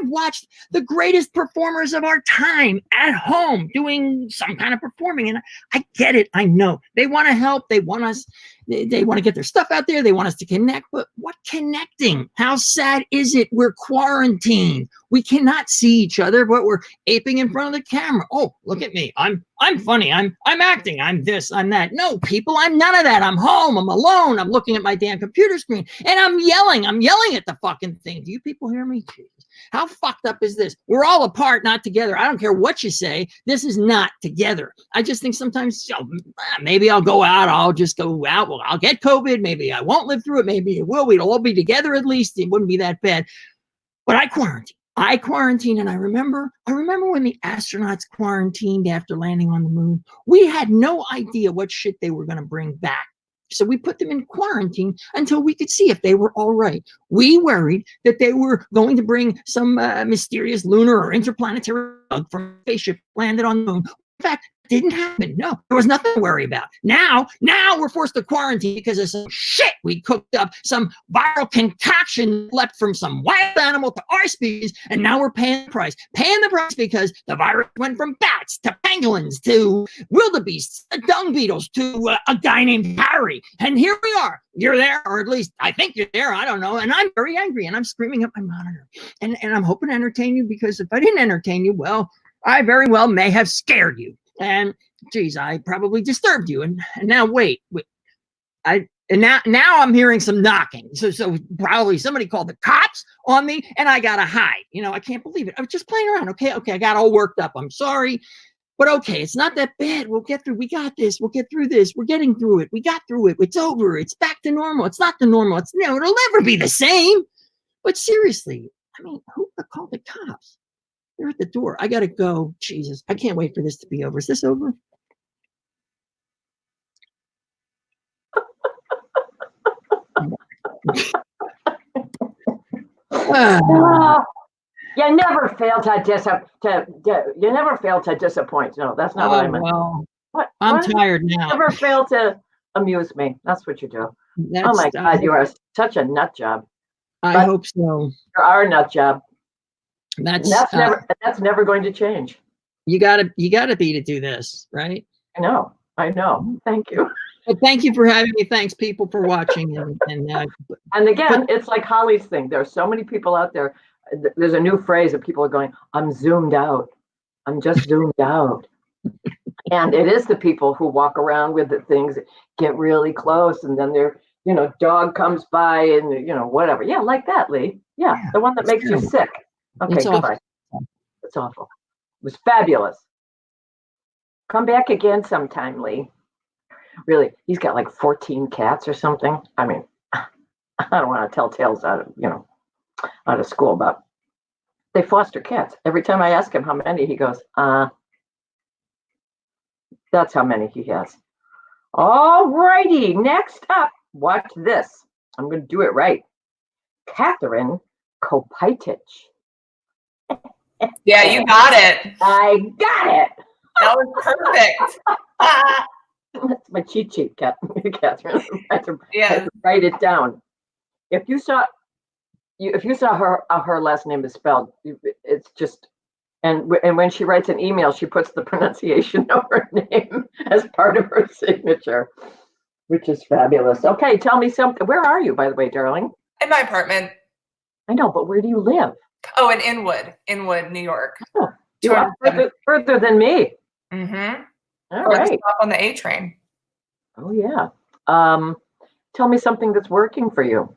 watched the greatest performers of our time at home doing some kind of performing, and I get it. I know they want to help. They want us. They want to get their stuff out there. They want us to connect. But what connecting? How sad is it? We're quarantined. We cannot see each other, but we're aping in front of the camera. Oh, look at me. I'm funny. I'm acting. I'm this. I'm that. No, people, I'm none of that. I'm home. I'm alone. I'm looking at my damn computer screen and I'm yelling. I'm yelling at the fucking thing. Do you people hear me? Jesus. How fucked up is this? We're all apart, not together. I don't care what you say. This is not together. I just think sometimes, maybe I'll go out. I'll just go out. Well, I'll get COVID. Maybe I won't live through it. Maybe it will. We'd all be together at least. It wouldn't be that bad. But I quarantined, and I remember when the astronauts quarantined after landing on the moon. We had no idea what shit they were going to bring back. So we put them in quarantine until we could see if they were all right. We worried that they were going to bring some mysterious lunar or interplanetary bug from a spaceship landed on the moon. In fact, it didn't happen. No, there was nothing to worry about. Now we're forced to quarantine because of some shit we cooked up, some viral concoction left from some wild animal to our species, and now we're paying the price. Paying the price because the virus went from bats to pangolins to wildebeests, to dung beetles to a guy named Harry. And here we are. You're there, or at least I think you're there. I don't know. And I'm very angry, and I'm screaming at my monitor. And I'm hoping to entertain you, because if I didn't entertain you, well, I very well may have scared you. And geez, I probably disturbed you. And now wait. Now I'm hearing some knocking. So probably somebody called the cops on me, and I gotta hide. I can't believe it. I was just playing around. Okay, I got all worked up. I'm sorry. But okay, it's not that bad. We'll get through. We got this. We'll get through this. We're getting through it. We got through it. It's over. It's back to normal. It's not the normal. It'll never be the same. But seriously, who called the cops? They're at the door. I gotta go. Jesus, I can't wait for this to be over. Is this over? You never fail to disappoint. No, that's not what I meant. Well, what? I'm tired now. Never fail to amuse me. That's what you do. Oh my God, you are such a nut job. I hope so. You are a nut job. That's never going to change. You gotta be to do this, right? I know. Thank you. But thank you for having me. Thanks, people, for watching. And again, it's like Holly's thing. There are so many people out there. There's a new phrase that people are going, I'm zoomed out. I'm just zoomed out. And it is the people who walk around with the things that get really close, and then their dog comes by and whatever. Yeah, like that, Lee. Yeah, the one that makes you sick. Okay, goodbye. It's awful. It was fabulous. Come back again sometime, Lee. Really, he's got like 14 cats or something. I don't want to tell tales out of school, but they foster cats. Every time I ask him how many, he goes, that's how many he has. All righty, next up, watch this. I'm going to do it right. Catherine Kopitich. Yeah, you got it. I got it. That was perfect. That's my cheat sheet, Catherine. I had to write it down. If you saw her last name is spelled, it's just, and when she writes an email, she puts the pronunciation of her name as part of her signature, which is fabulous. Okay, tell me something. Where are you, by the way, darling? In my apartment. I know, but where do you live? Oh, in Inwood, New York. Oh, you are further than me. Mm-hmm. All right. Stop on the A train. Oh yeah. Tell me something that's working for you.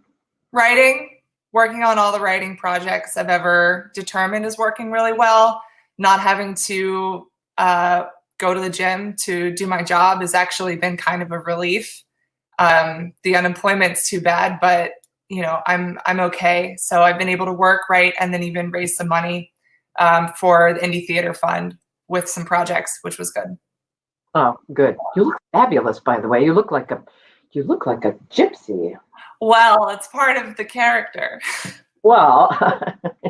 Writing. Working on all the writing projects I've ever determined is working really well. Not having to go to the gym to do my job has actually been kind of a relief. The unemployment's too bad, but I'm okay. So I've been able to work, write, and then even raise some money for the Indie Theater Fund with some projects, which was good. Oh, good. You look fabulous, by the way. You look like a gypsy. Well, it's part of the character, Well,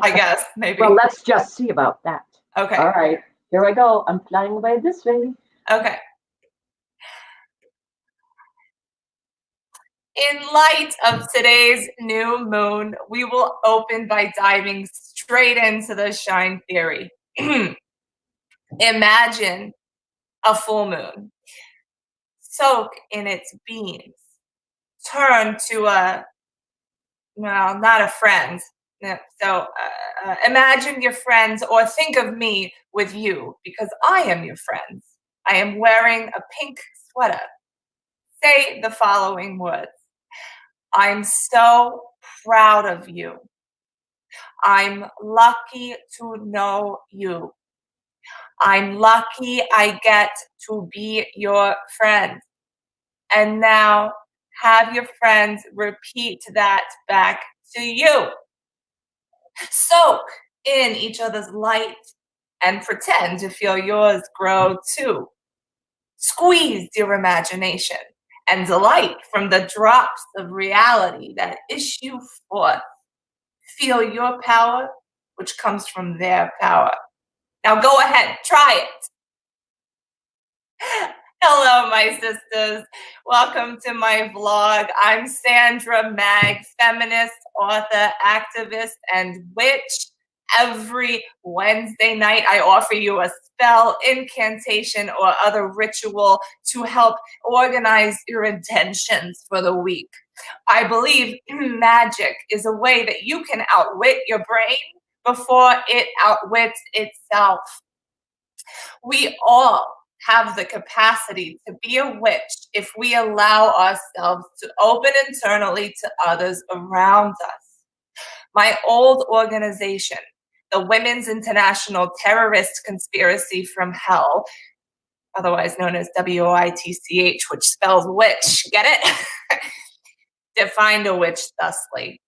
I guess, maybe. well, let's just see about that. Okay. All right, here I go. I'm flying away this way. Okay. In light of today's new moon, we will open by diving straight into the shine theory. Imagine a full moon. Soak in its beams. Turn to not a friend. No, so imagine your friends, or think of me with you, because I am your friend. I am wearing a pink sweater. Say the following words. I'm so proud of you. I'm lucky to know you. I'm lucky I get to be your friend. And now have your friends repeat that back to you. Soak in each other's light and pretend to feel yours grow too. Squeeze your imagination and delight from the drops of reality that issue forth. Feel your power, which comes from their power. Now go ahead, try it. Hello, my sisters. Welcome to my vlog. I'm Sandra Mag, feminist, author, activist, and witch. Every Wednesday night, I offer you a spell, incantation, or other ritual to help organize your intentions for the week. I believe magic is a way that you can outwit your brain before it outwits itself. We all have the capacity to be a witch if we allow ourselves to open internally to others around us. My old organization, the Women's International Terrorist Conspiracy from Hell, otherwise known as WITCH, which spells witch, get it? Defined a witch thusly.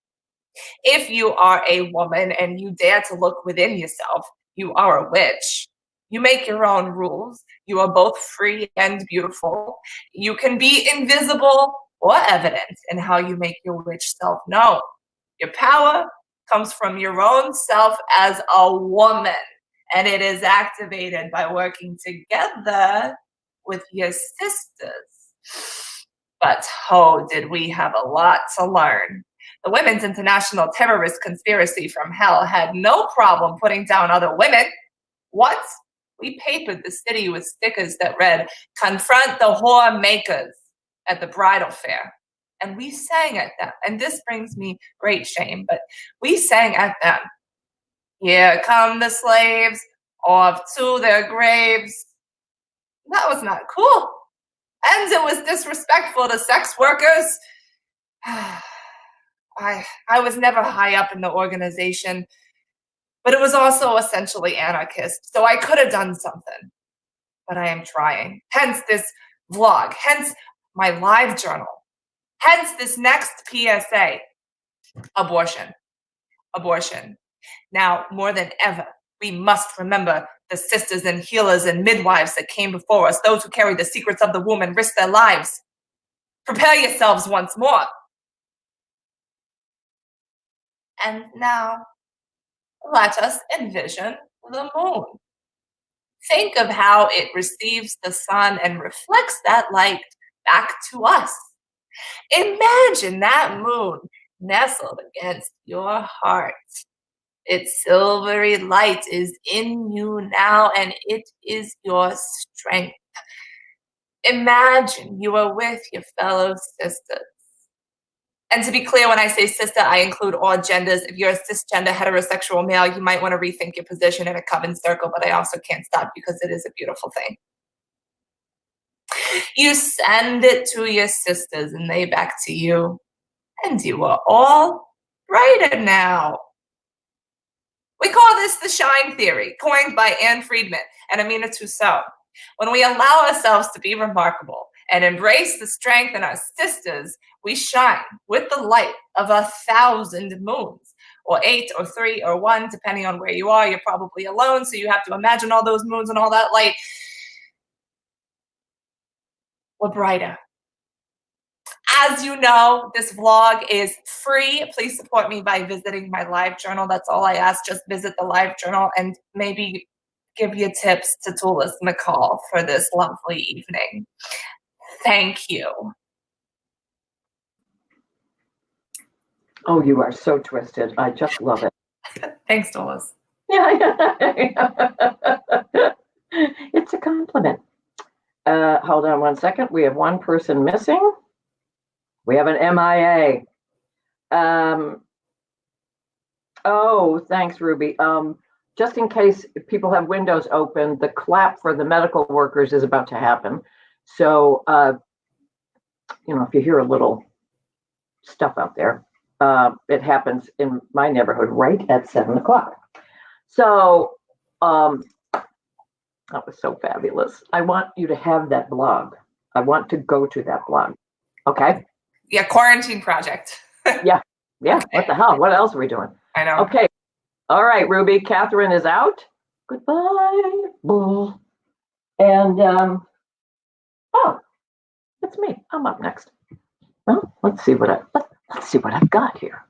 If you are a woman and you dare to look within yourself, you are a witch. You make your own rules. You are both free and beautiful. You can be invisible or evident in how you make your witch self known. Your power comes from your own self as a woman, and it is activated by working together with your sisters. But oh, did we have a lot to learn. The Women's International Terrorist Conspiracy from Hell had no problem putting down other women. What? We papered the city with stickers that read, "Confront the whore makers" at the bridal fair. And we sang at them. And this brings me great shame, but we sang at them. Here come the slaves, off to their graves. That was not cool. And it was disrespectful to sex workers. I was never high up in the organization, but it was also essentially anarchist, so I could have done something. But I am trying. Hence this vlog, hence my live journal, hence this next PSA. Abortion. Abortion. Now, more than ever, we must remember the sisters and healers and midwives that came before us, those who carried the secrets of the womb and risked their lives. Prepare yourselves once more. And now, let us envision the moon. Think of how it receives the sun and reflects that light back to us. Imagine that moon nestled against your heart. Its silvery light is in you now, and it is your strength. Imagine you are with your fellow sisters. And to be clear, when I say sister, I include all genders. If you're a cisgender heterosexual male, you might want to rethink your position in a coven circle, but I also can't stop because it is a beautiful thing. You send it to your sisters and they back to you. And you are all brighter now. We call this the shine theory, coined by Anne Friedman and Amina Toussaint. When we allow ourselves to be remarkable and embrace the strength in our sisters, we shine with the light of 1,000 moons, or 8 or 3 or 1, depending on where you are. You're probably alone, so you have to imagine all those moons and all that light. LaBrida. As you know, this vlog is free. Please support me by visiting my live journal. That's all I ask. Just visit the live journal and maybe give your tips to Tulis McCall for this lovely evening. Thank you. Oh, you are so twisted. I just love it. Thanks, Tulis. Yeah. It's a compliment. Hold on one second. We have one person missing. We have an MIA. Oh, thanks, Ruby. Just in case people have windows open, the clap for the medical workers is about to happen. So, if you hear a little stuff out there, it happens in my neighborhood right at 7 o'clock. So, that was so fabulous. I want you to have that blog. I want to go to that blog. Okay? Yeah, quarantine project. Yeah. Okay. What the hell? What else are we doing? I know. Okay. All right, Ruby. Catherine is out. Goodbye. Bull. And, oh, it's me. I'm up next. Well, let's see what I've got here.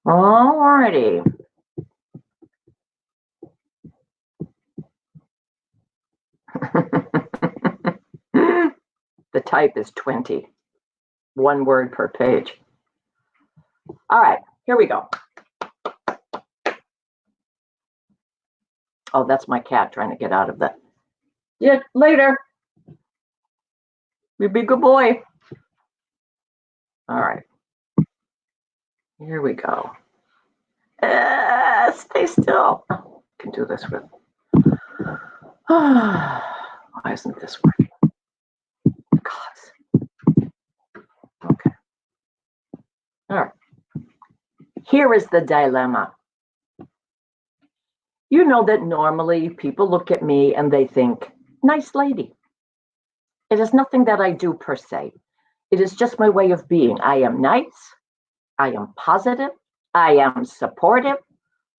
All righty. The type is 20. One word per page. All right, here we go. Oh, that's my cat trying to get out of that. Yeah, later. You be a good boy. All right. Here we go. Stay still. Oh, I can do this with. Why isn't this working? God. Okay. All right. Here is the dilemma. You know that normally people look at me and they think, nice lady. It is nothing that I do per se. It is just my way of being. I am nice. I am positive. I am supportive.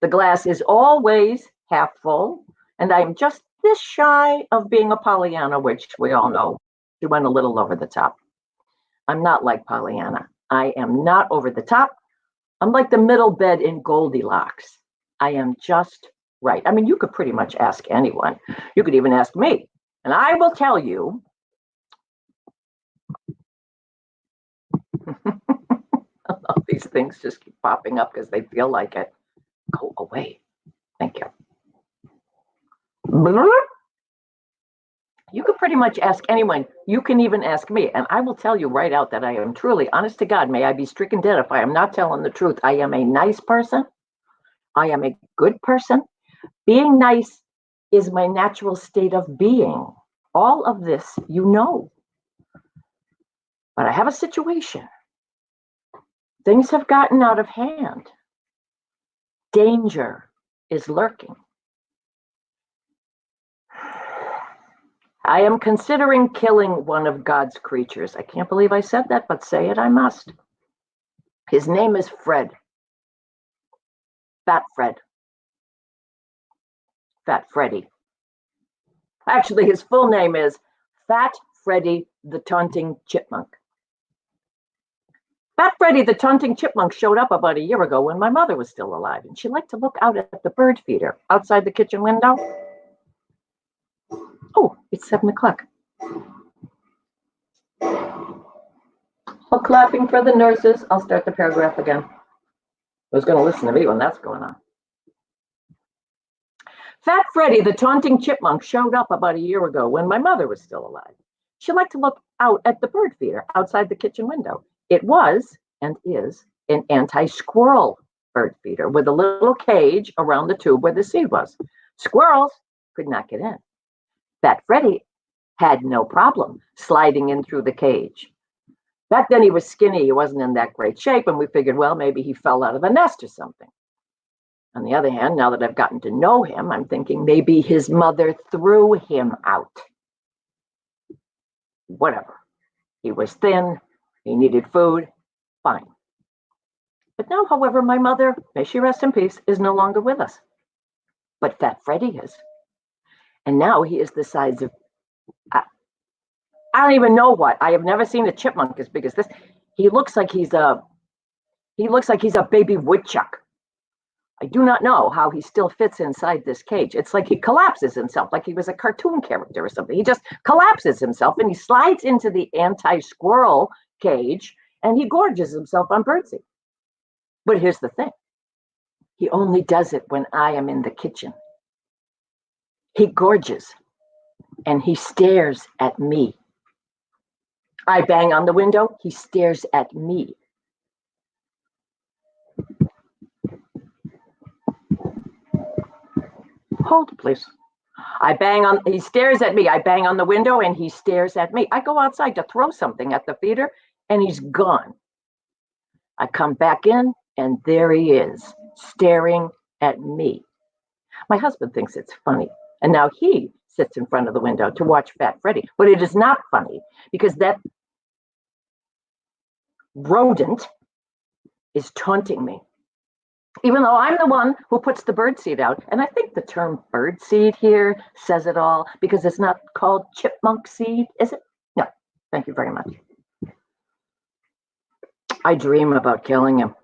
The glass is always half full. And I am just this shy of being a Pollyanna, which we all know she went a little over the top. I'm not like Pollyanna. I am not over the top. I'm like the middle bed in Goldilocks. I am just right. I mean, you could pretty much ask anyone. You could even ask me. And I will tell you. All these things just keep popping up because they feel like it. Go away. Thank you. You could pretty much ask anyone. You can even ask me. And I will tell you right out that I am truly, honest to God, may I be stricken dead if I am not telling the truth. I am a nice person. I am a good person. Being nice is my natural state of being. All of this, you know. But I have a situation. Things have gotten out of hand. Danger is lurking. I am considering killing one of God's creatures. I can't believe I said that, but say it I must. His name is Fred. Fat Fred. Fat Freddy. Actually, his full name is Fat Freddy the Taunting Chipmunk. Fat Freddy the Taunting Chipmunk showed up about a year ago when my mother was still alive, and she liked to look out at the bird feeder outside the kitchen window. Oh, it's 7 o'clock. Well, clapping for the nurses. I'll start the paragraph again. Who's going to listen to me when that's going on? Fat Freddy the Taunting Chipmunk showed up about a year ago when my mother was still alive. She liked to look out at the bird feeder outside the kitchen window. It was, and is, an anti-squirrel bird feeder with a little cage around the tube where the seed was. Squirrels could not get in. Fat Freddy had no problem sliding in through the cage. Back then he was skinny, he wasn't in that great shape, and we figured, well, maybe he fell out of a nest or something. On the other hand, now that I've gotten to know him, I'm thinking maybe his mother threw him out. Whatever. He was thin, he needed food, fine. But now, however, my mother, may she rest in peace, is no longer with us. But Fat Freddy is. And now he is the size of... I don't even know what. I have never seen a chipmunk as big as this. He looks like he's a baby woodchuck. I do not know how he still fits inside this cage. It's like he collapses himself, like he was a cartoon character or something. He just collapses himself and he slides into the anti-squirrel cage and he gorges himself on birdseed. But here's the thing. He only does it when I am in the kitchen. He gorges and he stares at me. I bang on the window, he stares at me. Hold, please. He stares at me. I bang on the window and he stares at me. I go outside to throw something at the feeder and he's gone. I come back in and there he is, staring at me. My husband thinks it's funny. And now he sits in front of the window to watch Fat Freddy. But it is not funny because that rodent is taunting me. Even though I'm the one who puts the birdseed out. And I think the term birdseed here says it all because it's not called chipmunk seed, is it? No, thank you very much. I dream about killing him.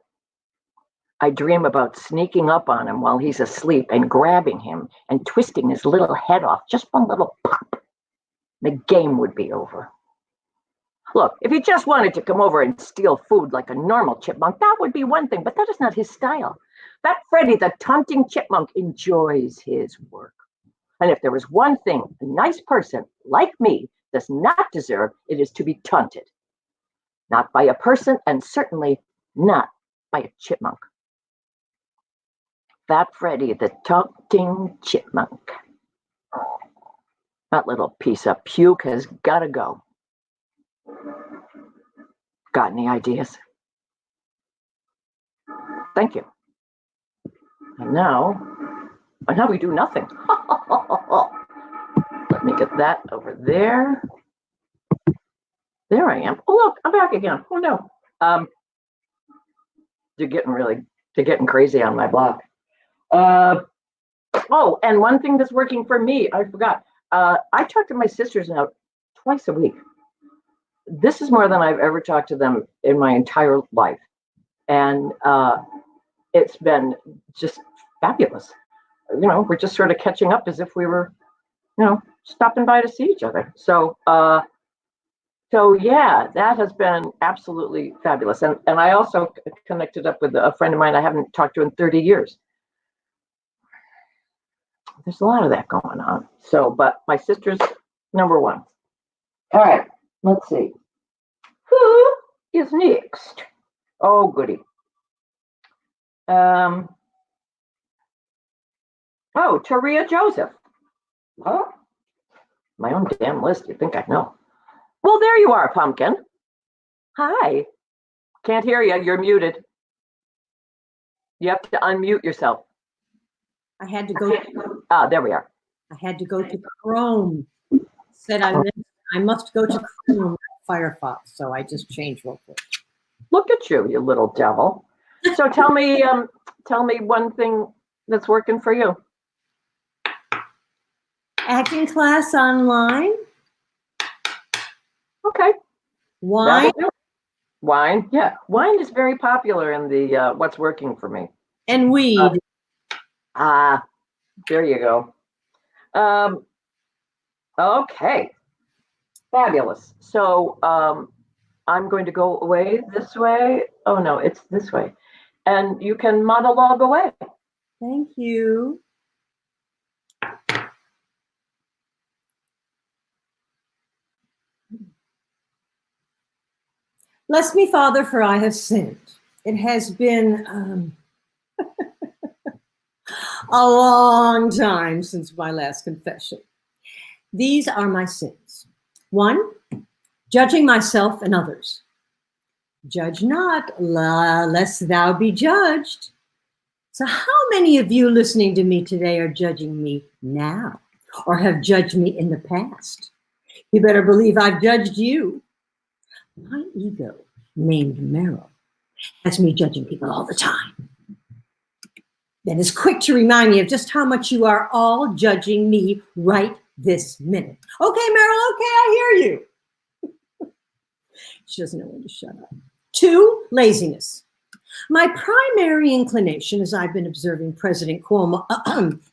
I dream about sneaking up on him while he's asleep and grabbing him and twisting his little head off, just one little pop. The game would be over. Look, if he just wanted to come over and steal food like a normal chipmunk, that would be one thing, but that is not his style. Fat Freddy, the taunting chipmunk, enjoys his work. And if there is one thing a nice person like me does not deserve, it is to be taunted. Not by a person, and certainly not by a chipmunk. Fat Freddy, the taunting chipmunk. That little piece of puke has got to go. Got any ideas? Thank you. And now we do nothing. Let me get that over there. There I am. Oh, look, I'm back again. Oh no. They're getting crazy on my block. Oh, and one thing that's working for me, I forgot. I talk to my sisters now twice a week. This is more than I've ever talked to them in my entire life. And it's been just fabulous. You know, we're just sort of catching up as if we were, you know, stopping by to see each other. So yeah, that has been absolutely fabulous. And I also connected up with a friend of mine I haven't talked to in 30 years. There's a lot of that going on. So, but my sister's number one. All right, let's see. Who is next? Oh, goody. Oh, Taria Joseph. Huh? My own damn list. You think I know? Well, there you are, Pumpkin. Hi. Can't hear you. You're muted. You have to unmute yourself. I had to go. There we are. I had to go to Chrome. Said I must go to Chrome, Firefox. So I just changed real quick. Look at you, you little devil. So tell me one thing that's working for you. Acting class online. Okay. Wine. Wine. Yeah, wine is very popular in the what's working for me. And weed. There you go. Okay. Fabulous. So I'm going to go away this way. Oh no, it's this way. And you can monologue away. Thank you. Bless me, Father, for I have sinned. It has been a long time since my last confession. These are my sins. 1, judging myself and others. Judge not, lest thou be judged. So how many of you listening to me today are judging me now or have judged me in the past? You better believe I've judged you. My ego, named Meryl, has me judging people all the time. Then is quick to remind me of just how much you are all judging me right this minute. Okay, Meryl, okay, I hear you. She doesn't know when to shut up. 2, laziness. My primary inclination, as I've been observing President Cuomo,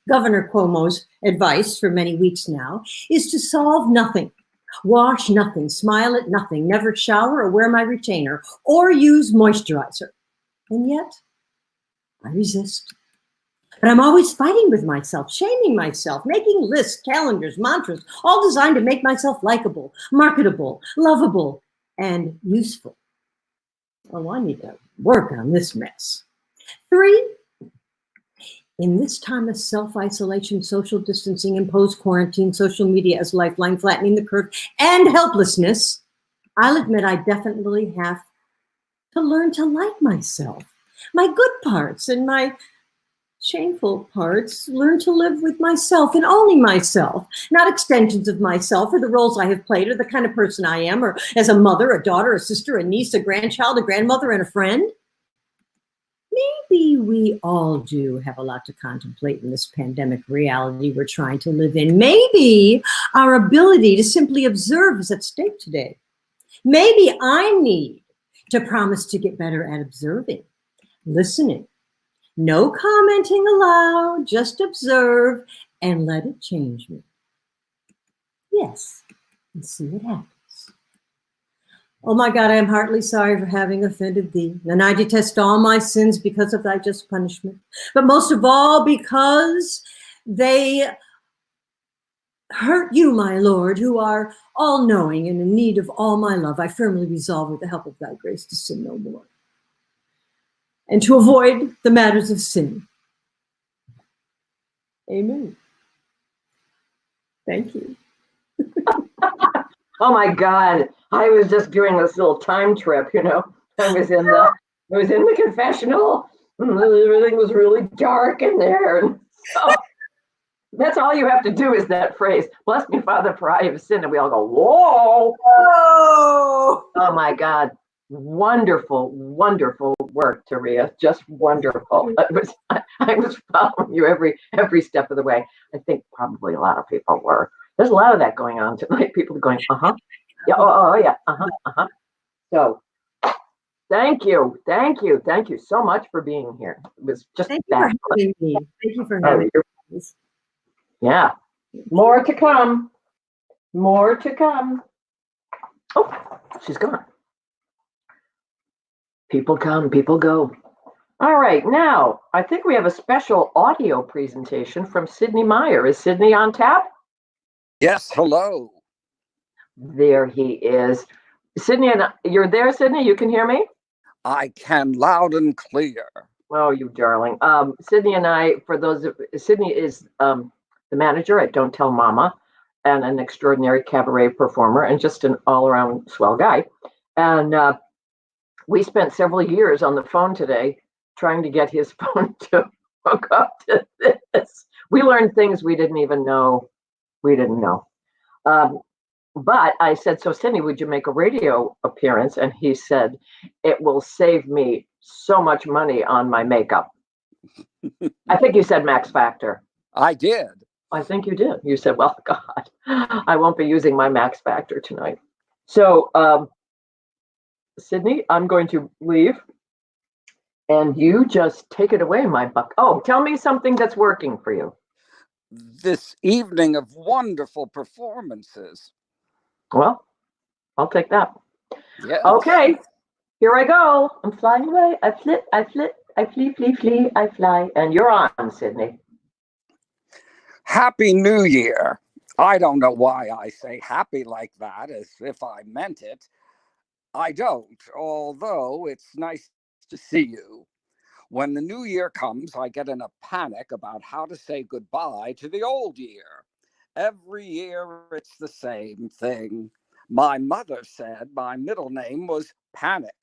Governor Cuomo's advice for many weeks now, is to solve nothing, wash nothing, smile at nothing, never shower or wear my retainer, or use moisturizer. And yet, I resist. But I'm always fighting with myself, shaming myself, making lists, calendars, mantras, all designed to make myself likable, marketable, lovable, and useful. Oh, I need to work on this mess. 3, in this time of self-isolation, social distancing, imposed quarantine, social media as lifeline, flattening the curve, and helplessness, I'll admit I definitely have to learn to like myself, my good parts and my shameful parts, learn to live with myself and only myself, not extensions of myself or the roles I have played or the kind of person I am, or as a mother, a daughter, a sister, a niece, a grandchild, a grandmother, and a friend. Maybe we all do have a lot to contemplate in this pandemic reality we're trying to live in. Maybe our ability to simply observe is at stake today. Maybe I need to promise to get better at observing, listening. No commenting allowed, just observe and let it change me. Yes, and see what happens. Oh my God, I am heartily sorry for having offended thee, and I detest all my sins because of thy just punishment, but most of all because they hurt you, my Lord, who are all-knowing and in need of all my love. I firmly resolve with the help of thy grace to sin no more, and to avoid the matters of sin. Amen. Thank you. Oh my God. I was just doing this little time trip, you know. I was in the confessional. Everything was really dark in there. And so that's all you have to do is that phrase, bless me, Father, for I have sinned. And we all go, whoa. Oh, Oh my God. Wonderful, wonderful work, Taria. Just wonderful. I was following you every step of the way. I think probably a lot of people were. There's a lot of that going on tonight. People going, yeah, oh yeah, So thank you so much for being here. It was just thank you for having me. Thank you for having me. Yeah, more to come. More to come. Oh, she's gone. People come, people go. All right, now I think we have a special audio presentation from Sydney Meyer. Is Sydney on tap? Yes, hello. There he is. Sydney, you're there, Sydney? You can hear me? I can loud and clear. Oh, you darling. Sydney and I, Sydney is the manager at Don't Tell Mama and an extraordinary cabaret performer and just an all-around swell guy. And we spent several years on the phone today trying to get his phone to hook up to this. We learned things we didn't even know we didn't know. But I said, so Sydney, would you make a radio appearance? And he said, it will save me so much money on my makeup. I think you said Max Factor. I did. I think you did. You said, well, God, I won't be using my Max Factor tonight. So, Sydney, I'm going to leave. And you just take it away, my buck. Oh, tell me something that's working for you. This evening of wonderful performances. Well, I'll take that. Yes. Okay, here I go. I'm flying away. I flit, I flee, I fly. And you're on, Sydney. Happy New Year. I don't know why I say happy like that, as if I meant it. I don't, although it's nice to see you. When the new year comes, I get in a panic about how to say goodbye to the old year. Every year, it's the same thing. My mother said my middle name was Panic,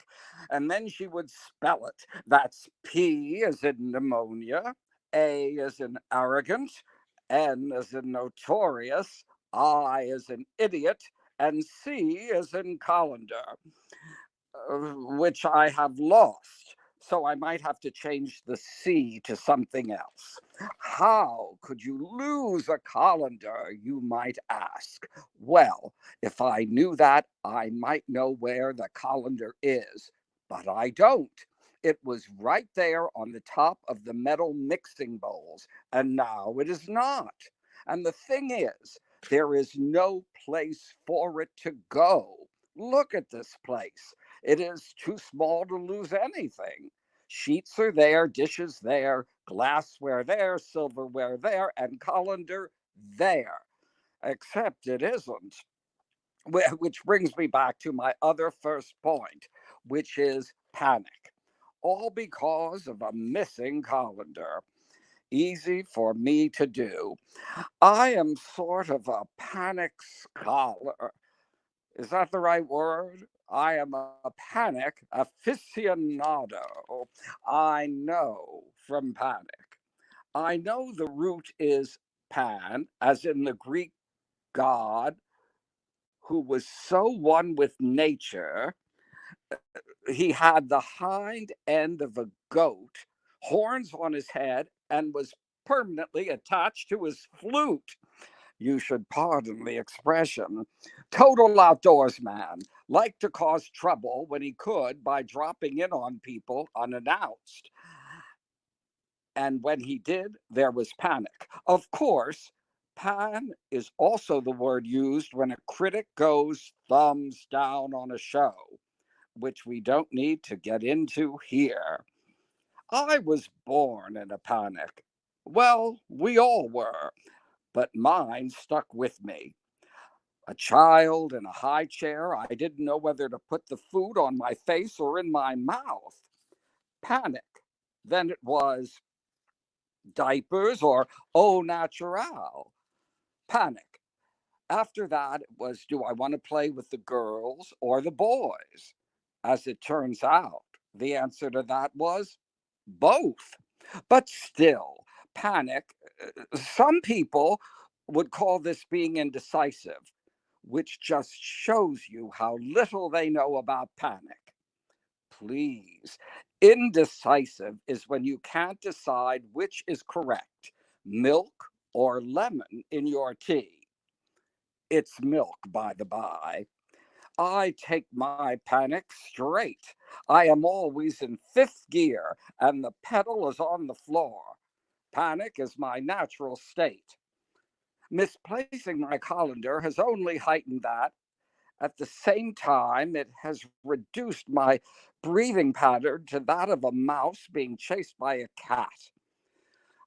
and then she would spell it. That's P as in pneumonia, A as in arrogant, N as in notorious, I as in idiot, and C as in colander, which I have lost. So I might have to change the C to something else. How could you lose a colander, you might ask? Well, if I knew that, I might know where the colander is, but I don't. It was right there on the top of the metal mixing bowls, and now it is not. And the thing is, there is no place for it to go. Look at this place. It is too small to lose anything. Sheets are there, dishes there, glassware there, silverware there, and colander there. Except it isn't. Which brings me back to my other first point, which is panic. All because of a missing colander. Easy for me to do. I am sort of a panic scholar. Is that the right word? I am a panic aficionado. I know from panic. I know the root is pan, as in the Greek god who was so one with nature. He had the hind end of a goat, horns on his head, and was permanently attached to his flute. You should pardon the expression. Total outdoors man, liked to cause trouble when he could by dropping in on people unannounced. And when he did, there was panic. Of course, pan is also the word used when a critic goes thumbs down on a show, which we don't need to get into here. I was born in a panic. Well, we all were, but mine stuck with me. A child in a high chair, I didn't know whether to put the food on my face or in my mouth. Panic. Then it was diapers or au naturel. Panic. After that, it was, do I want to play with the girls or the boys? As it turns out, the answer to that was both. But still, panic. Some people would call this being indecisive, which just shows you how little they know about panic. Please. Indecisive is when you can't decide which is correct, milk or lemon in your tea. It's milk, by the by. I take my panic straight. I am always in fifth gear and the pedal is on the floor. Panic is my natural state. Misplacing my colander has only heightened that. At the same time, it has reduced my breathing pattern to that of a mouse being chased by a cat.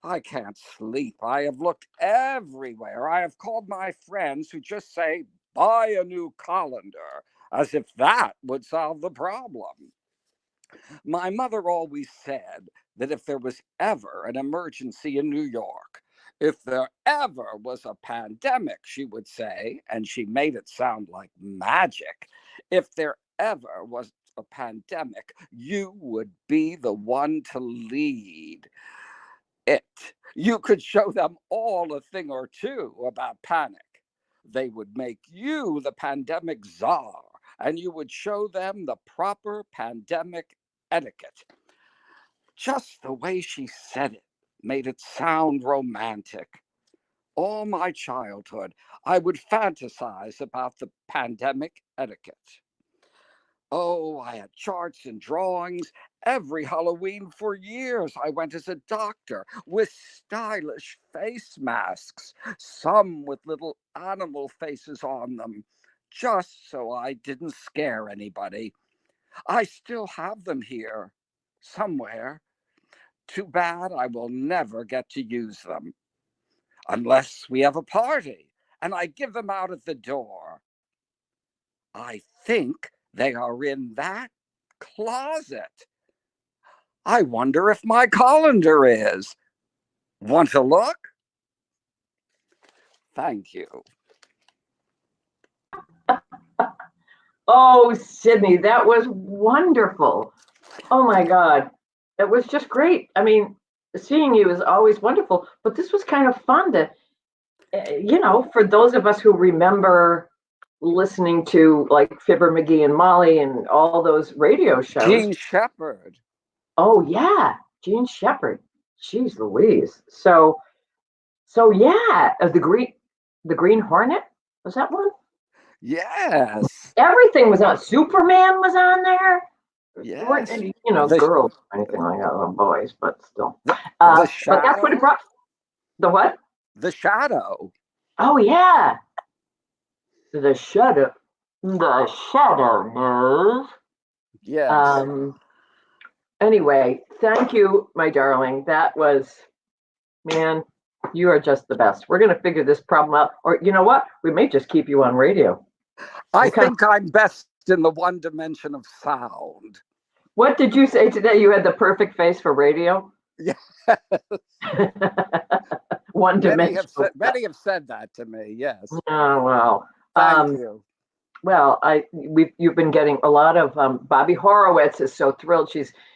I can't sleep. I have looked everywhere. I have called my friends who just say, buy a new colander, as if that would solve the problem. My mother always said that if there was ever an emergency in New York, if there ever was a pandemic, she would say, and she made it sound like magic, if there ever was a pandemic, you would be the one to lead it. You could show them all a thing or two about panic. They would make you the pandemic czar, and you would show them the proper pandemic etiquette. Just the way she said it made it sound romantic. All my childhood, I would fantasize about the pandemic etiquette. Oh, I had charts and drawings. Every Halloween for years, I went as a doctor with stylish face masks, some with little animal faces on them, just so I didn't scare anybody. I still have them here, somewhere. Too bad I will never get to use them, unless we have a party and I give them out at the door. I think they are in that closet. I wonder if my colander is. Want to look? Thank you. Oh, Sydney, that was wonderful. Oh my God. It was just great. I mean, seeing you is always wonderful, but this was kind of fun to, for those of us who remember listening to like Fibber McGee and Molly and all those radio shows. Gene Shepherd. Oh yeah, Jean Shepherd. Jeez Louise. So yeah, the Green Hornet, was that one? Yes. Everything was on. Superman was on there. There weren't Yes. any, The, girls or anything like that, little boys, but still. the But that's what it Shadow. brought. The what? The Shadow. Oh yeah, the shadow. The shadow knows. Yes. Anyway, thank you, my darling. That was, man, you are just the best. We're gonna figure this problem out, or you know what? We may just keep you on radio. I Okay. think I'm best in the one dimension of sound. What did you say today? You had the perfect face for radio. Yeah. One dimensional. Many have said that to me. Yes. Oh well. Thank you. Well, you've been getting a lot of Bobby Horowitz is so thrilled.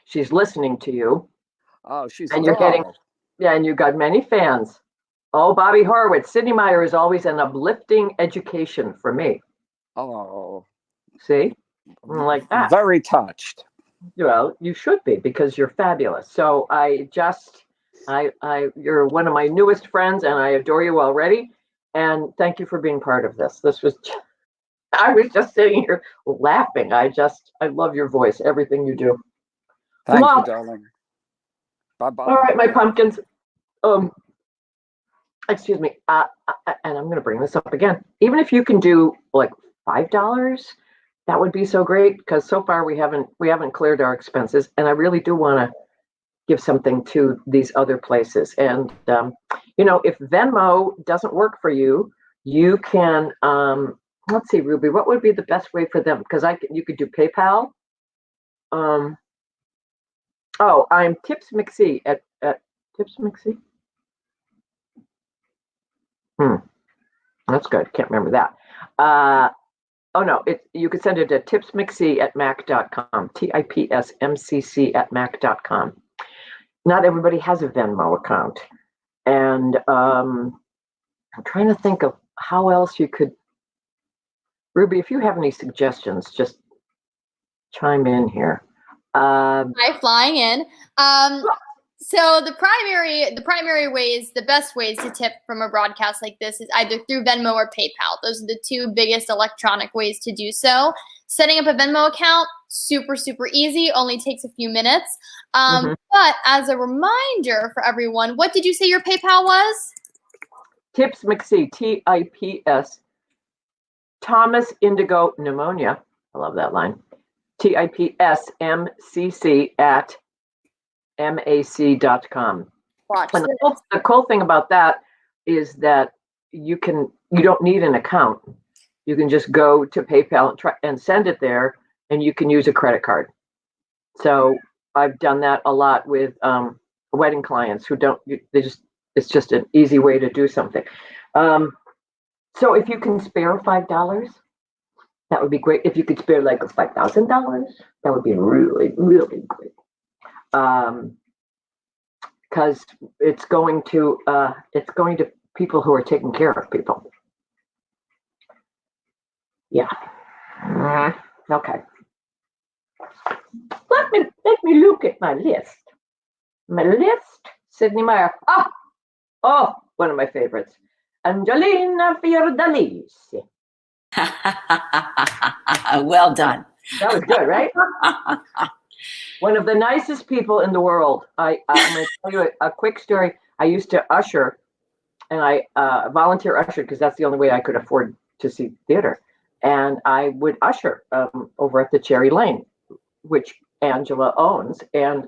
She's listening to you. Oh, she's And you're getting, yeah, and you got many fans. Oh, Bobby Horowitz, Sidney Meyer is always an uplifting education for me. Oh, see, like that. Very touched. Well, you should be because you're fabulous. So you're one of my newest friends, and I adore you already. And thank you for being part of this. I was just sitting here laughing. I love your voice, everything you do. Thank you, darling. Bye-bye. All right, my pumpkins. Excuse me. And I'm going to bring this up again. Even if you can do like $5, that would be so great because so far we haven't cleared our expenses, and I really do want to give something to these other places. And if Venmo doesn't work for you, you can. Let's see, Ruby, what would be the best way for them? Because you could do PayPal. I'm Tips McSee at Tips McSee. That's good. Can't remember that. You could send it to tipsmcc@mac.com. TIPSMCC@mac.com. Not everybody has a Venmo account, and I'm trying to think of how else you could. Ruby, if you have any suggestions, just chime in here. Hi, flying in. So the primary ways, the best ways to tip from a broadcast like this is either through Venmo or PayPal. Those are the two biggest electronic ways to do so. Setting up a Venmo account, super, super easy, only takes a few minutes. But as a reminder for everyone, what did you say your PayPal was? Tips McSee, TIPS, Thomas Indigo Pneumonia. I love that line. TIPSMCC@mac.com. And the cool thing about that is that you don't need an account. You can just go to PayPal and send it there, and you can use a credit card. So I've done that a lot with wedding clients who it's just an easy way to do something. So if you can spare $5, that would be great. If you could spare like $5,000, that would be really, really great. Because it's going to people who are taking care of people. Yeah. Okay. Let me look at my list. My list. Sidney Meyer. Oh, one of my favorites. Angelina Fiordalisi. Well done. That was good, right? One of the nicest people in the world. I'm going to tell you a quick story. I used to usher, and I volunteer ushered because that's the only way I could afford to see theater. And I would usher over at the Cherry Lane, which Angela owns. And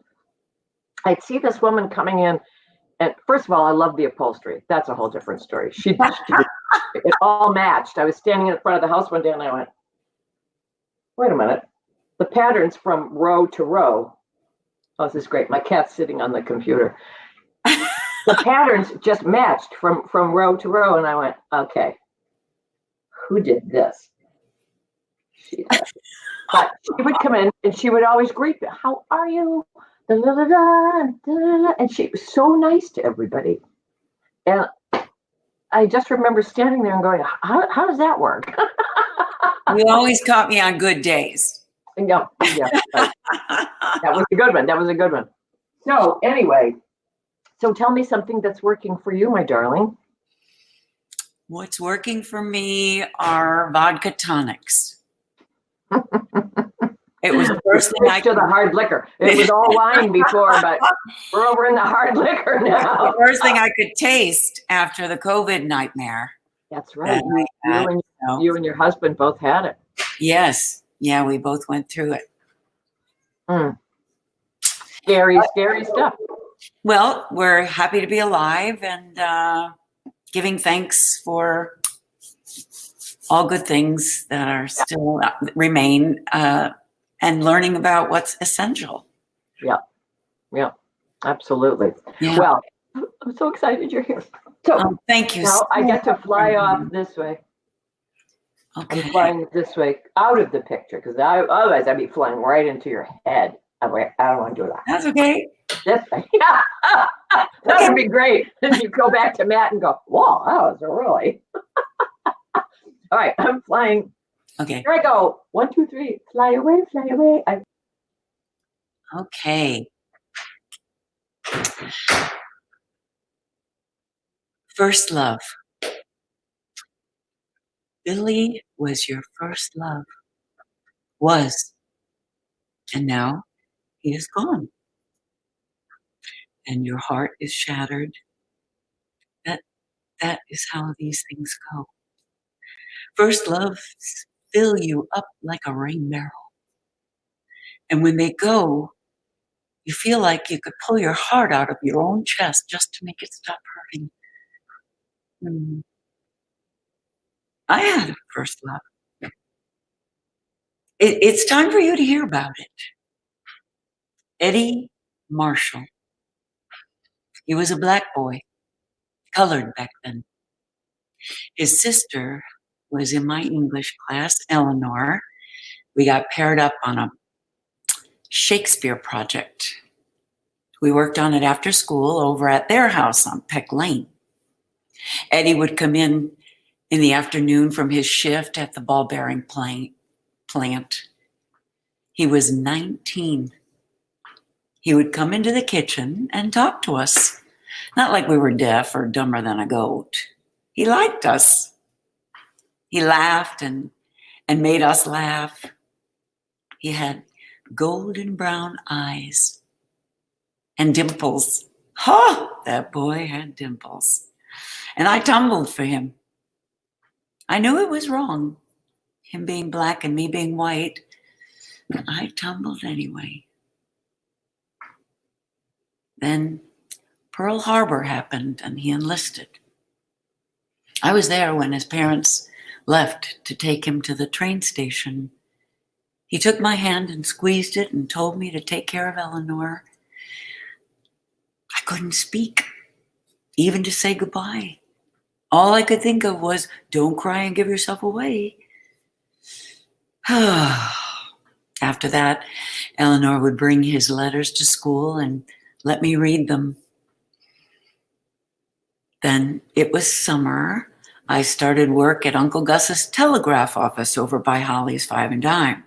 I'd see this woman coming in. And first of all, I love the upholstery. That's a whole different story. It all matched. I was standing in front of the house one day and I went, wait a minute. The patterns from row to row. Oh, this is great. My cat's sitting on the computer. The patterns just matched from row to row. And I went, okay, who did this? But she would come in and she would always greet me. How are you? Da, da, da, da, da. And she was so nice to everybody. And I just remember standing there and going, how does that work? You always caught me on good days. Yeah. That was a good one. That was a good one. So anyway, so tell me something that's working for you, my darling. What's working for me are vodka tonics. It was the first thing I to the hard liquor. It was all wine before, but we're over in the hard liquor now. The first thing I could taste after the COVID nightmare. That's right. That You and your husband both had it. Yes. Yeah, we both went through it. Scary, scary stuff. Well, we're happy to be alive and giving thanks for all good things that are still remain and learning about what's essential. Yeah, absolutely. Yeah. Well, I'm so excited you're here. So thank you. Now I get to fly off this way. Okay. I'm flying this way out of the picture because otherwise I'd be flying right into your head. I don't want to do that. That's okay. This way. Yeah. That would be great. Then you go back to Matt and go, whoa, that was really. All right, I'm flying. Okay. Here I go. 1, 2, 3. Fly away, fly away. Okay. First love. Billy was your first love. Was. And now he is gone. And your heart is shattered. That is how these things go. First loves fill you up like a rain barrel. And when they go, you feel like you could pull your heart out of your own chest just to make it stop hurting. I had a first love. It's time for you to hear about it. Eddie Marshall. He was a black boy, colored back then. His sister was in my English class, Eleanor. We got paired up on a Shakespeare project. We worked on it after school over at their house on Peck Lane. Eddie would come in the afternoon from his shift at the ball bearing plant. He was 19. He would come into the kitchen and talk to us. Not like we were deaf or dumber than a goat. He liked us. He laughed and made us laugh. He had golden brown eyes and dimples. That boy had dimples. And I tumbled for him. I knew it was wrong, him being black and me being white, but I tumbled anyway. Then Pearl Harbor happened and he enlisted. I was there when his parents left to take him to the train station. He took my hand and squeezed it and told me to take care of Eleanor. I couldn't speak, even to say goodbye. All I could think of was, don't cry and give yourself away. After that, Eleanor would bring his letters to school and let me read them. Then it was summer. I started work at Uncle Gus's telegraph office over by Holly's Five and Dime.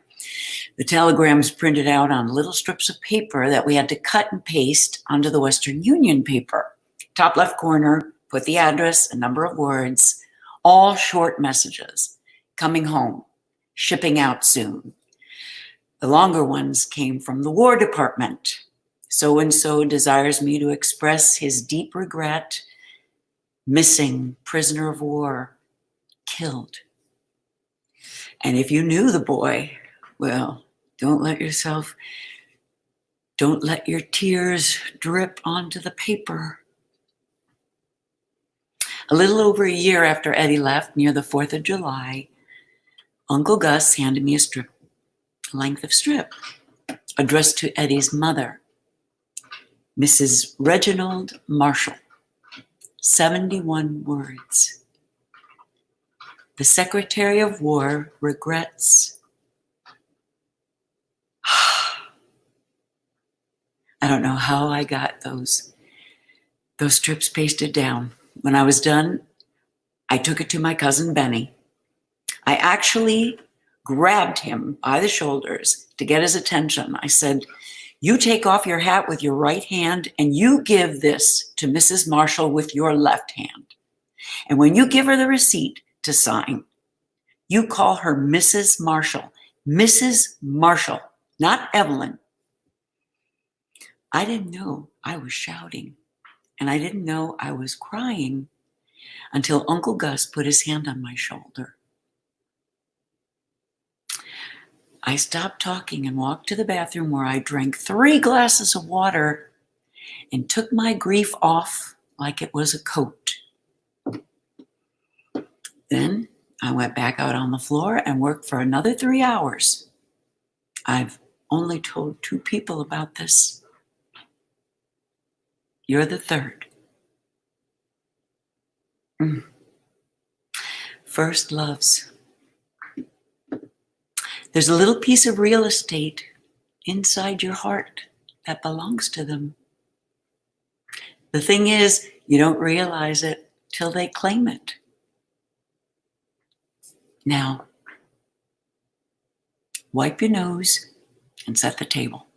The telegrams printed out on little strips of paper that we had to cut and paste onto the Western Union paper. Top left corner, put the address, a number of words, all short messages. Coming home, shipping out soon. The longer ones came from the War Department. So-and-so desires me to express his deep regret. Missing, prisoner of war, killed. And if you knew the boy, well, don't let your tears drip onto the paper. A little over a year after Eddie left, near the 4th of July, Uncle Gus handed me a length of strip, addressed to Eddie's mother, Mrs. Reginald Marshall. 71 words. The Secretary of War regrets. I don't know how I got those strips pasted down. When I was done, I took it to my cousin Benny. I actually grabbed him by the shoulders to get his attention. I said, "You take off your hat with your right hand and you give this to Mrs. Marshall with your left hand. And when you give her the receipt to sign, you call her Mrs. Marshall. Mrs. Marshall, not Evelyn." I didn't know I was shouting, and I didn't know I was crying until Uncle Gus put his hand on my shoulder. I stopped talking and walked to the bathroom, where I drank 3 glasses of water and took my grief off like it was a coat. Then I went back out on the floor and worked for another 3 hours. I've only told 2 people about this. You're the third. First loves. There's a little piece of real estate inside your heart that belongs to them. The thing is, you don't realize it till they claim it. Now, wipe your nose and set the table.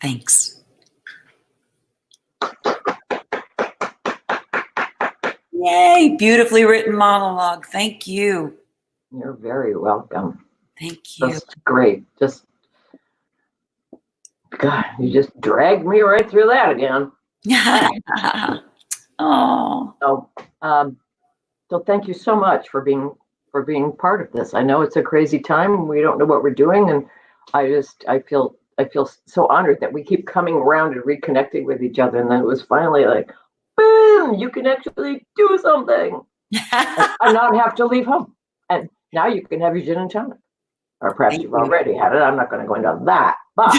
Thanks. Yay, beautifully written monologue. Thank you. You're very welcome. Thank you. That's great. Just, God, you just dragged me right through that again. Oh. So thank you so much for being part of this. I know it's a crazy time. We don't know what we're doing, and I feel so honored that we keep coming around and reconnecting with each other. And then it was finally like, boom, you can actually do something and not have to leave home. And now you can have your gin and tonic, or perhaps you've already had it. I'm not going to go into that, but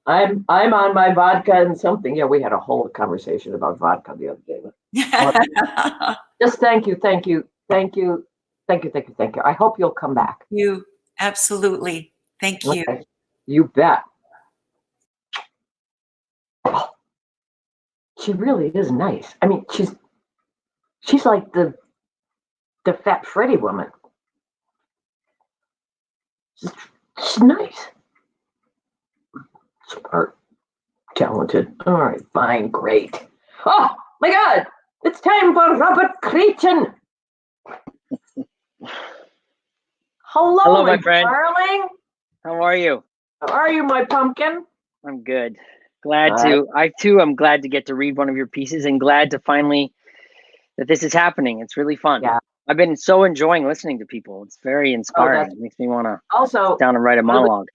I'm on my vodka and something. Yeah, we had a whole conversation about vodka the other day. Just thank you. I hope you'll come back. You absolutely. Thank you. Okay. You bet. Oh, she really is nice. I mean, she's like the Fat Freddy woman. She's nice. Smart, talented. All right, fine, great. Oh my God, it's time for Robert Creechan. Hello, my friend. darling. How are you? How are you, my pumpkin? I'm good. I'm glad to get to read one of your pieces, and glad to finally that this is happening. It's really fun. Yeah. I've been so enjoying listening to people. It's very inspiring. It makes me want to also sit down and write a monologue.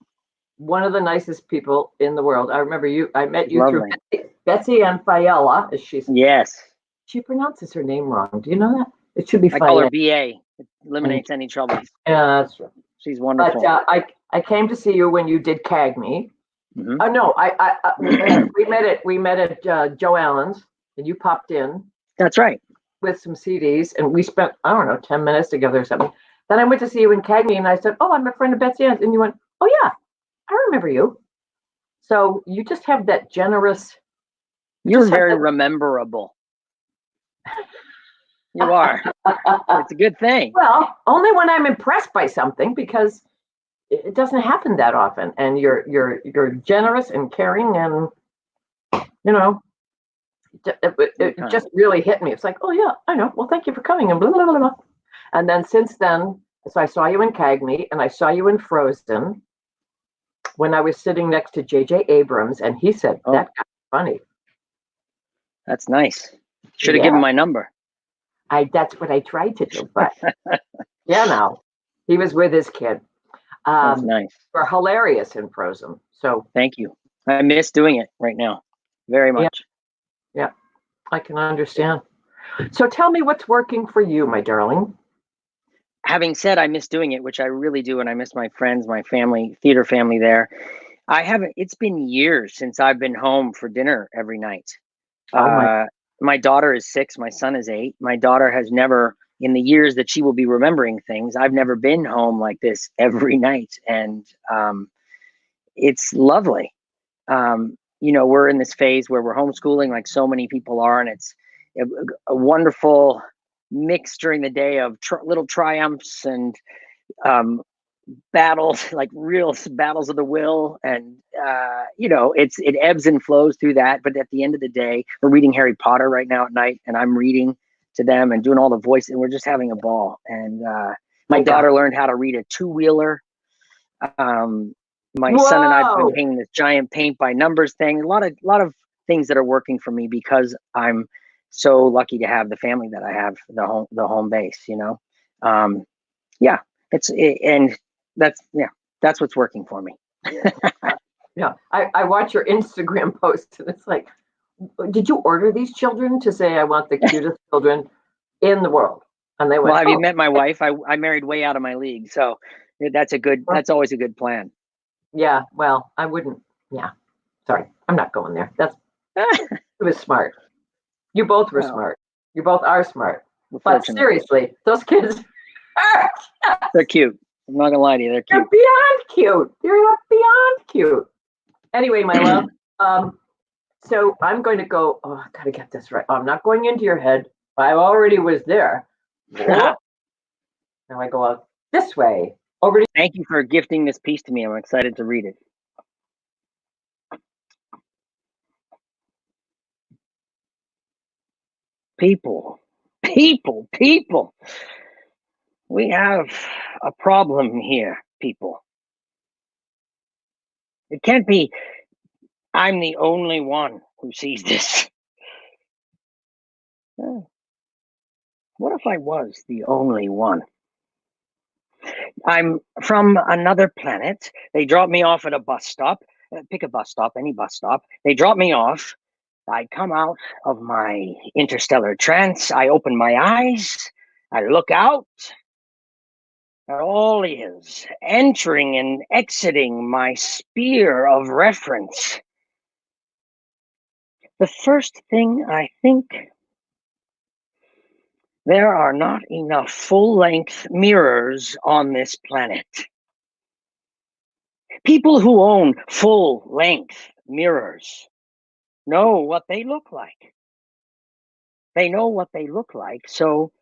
One of the nicest people in the world. I remember I met you Lovely. through Betsy Anfiella, as she says. Yes. She pronounces her name wrong. Do you know that? It should be I call her Fiella. BA. It eliminates any troubles. Yeah, that's right. She's wonderful. But I came to see you when you did CAGME. Mhm. Oh no, we met at Joe Allen's, and you popped in. That's right. With some CDs, and we spent, I don't know, 10 minutes together or something. Then I went to see you in CAGME, and I said, "Oh, I'm a friend of Betsy Ann's," and you went, "Oh yeah, I remember you." So you just have that generous. You're very rememberable. You are. It's a good thing. Well, only when I'm impressed by something, because it doesn't happen that often. And you're generous and caring, and you know, it just really hit me. It's like, oh yeah, I know. Well, thank you for coming, and blah blah blah blah. And then since then, so I saw you in CAGME, and I saw you in Frozen when I was sitting next to J.J. Abrams, and he said, "That guy's funny." That's nice. Should have given my number. That's what I tried to do, but yeah, no, he was with his kid. That's nice. We're hilarious in Frozen. So thank you. I miss doing it right now, very much. Yeah, I can understand. So tell me what's working for you, my darling. Having said I miss doing it, which I really do, and I miss my friends, my family, theater family there. It's been years since I've been home for dinner every night. My daughter is 6, my son is 8. My daughter has never, in the years that she will be remembering things, I've never been home like this every night. And it's lovely. We're in this phase where we're homeschooling like so many people are, and it's a wonderful mix during the day of little triumphs and um, battles, like real battles of the will, and it ebbs and flows through that. But at the end of the day, we're reading Harry Potter right now at night, and I'm reading to them and doing all the voice, and we're just having a ball. And my daughter learned how to read a two-wheeler. My son and I've been painting this giant paint by numbers thing. A lot of things that are working for me because I'm so lucky to have the family that I have, the home base. That's what's working for me. Yeah, I watch your Instagram posts, and it's like, did you order these children to say I want the cutest children in the world? And they went, well, have you met my wife? I married way out of my league, so that's always a good plan. Yeah, well, I wouldn't. Yeah, sorry, I'm not going there. It was smart. You both were smart. You both are smart. But seriously, those kids they're cute. I'm not gonna lie to you, they're cute. They're beyond cute. They're beyond cute. Anyway, my love, so I'm going to go. Oh, I gotta get this right. I'm not going into your head. I already was there. Now I go out this way. Over to. Thank you for gifting this piece to me. I'm excited to read it. People. We have a problem here, people. It can't be I'm the only one who sees this. What if I was the only one? I'm from another planet. They drop me off at a bus stop. Pick a bus stop, any bus stop. They drop me off. I come out of my interstellar trance. I open my eyes. I look out. There all is, entering and exiting my sphere of reference. The first thing I think, there are not enough full-length mirrors on this planet. People who own full-length mirrors know what they look like. They know what they look like, so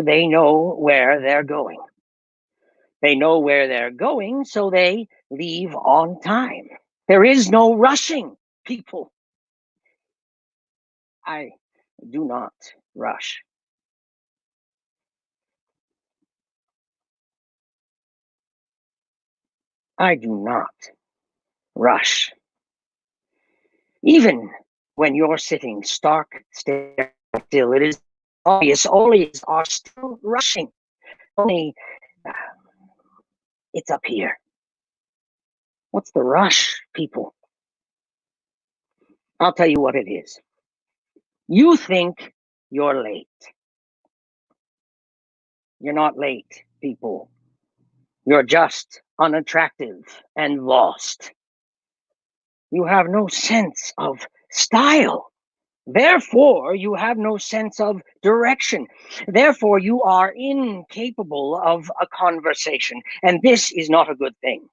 they know where they're going. They know where they're going, so they leave on time. There is no rushing, people. I do not rush. I do not rush. Even when you're sitting stark still, it is obvious all is are still rushing. Only it's up here. What's the rush, people? I'll tell you what it is. You think you're late. You're not late, people. You're just unattractive and lost. You have no sense of style. Therefore, you have no sense of direction. Therefore, you are incapable of a conversation. And this is not a good thing.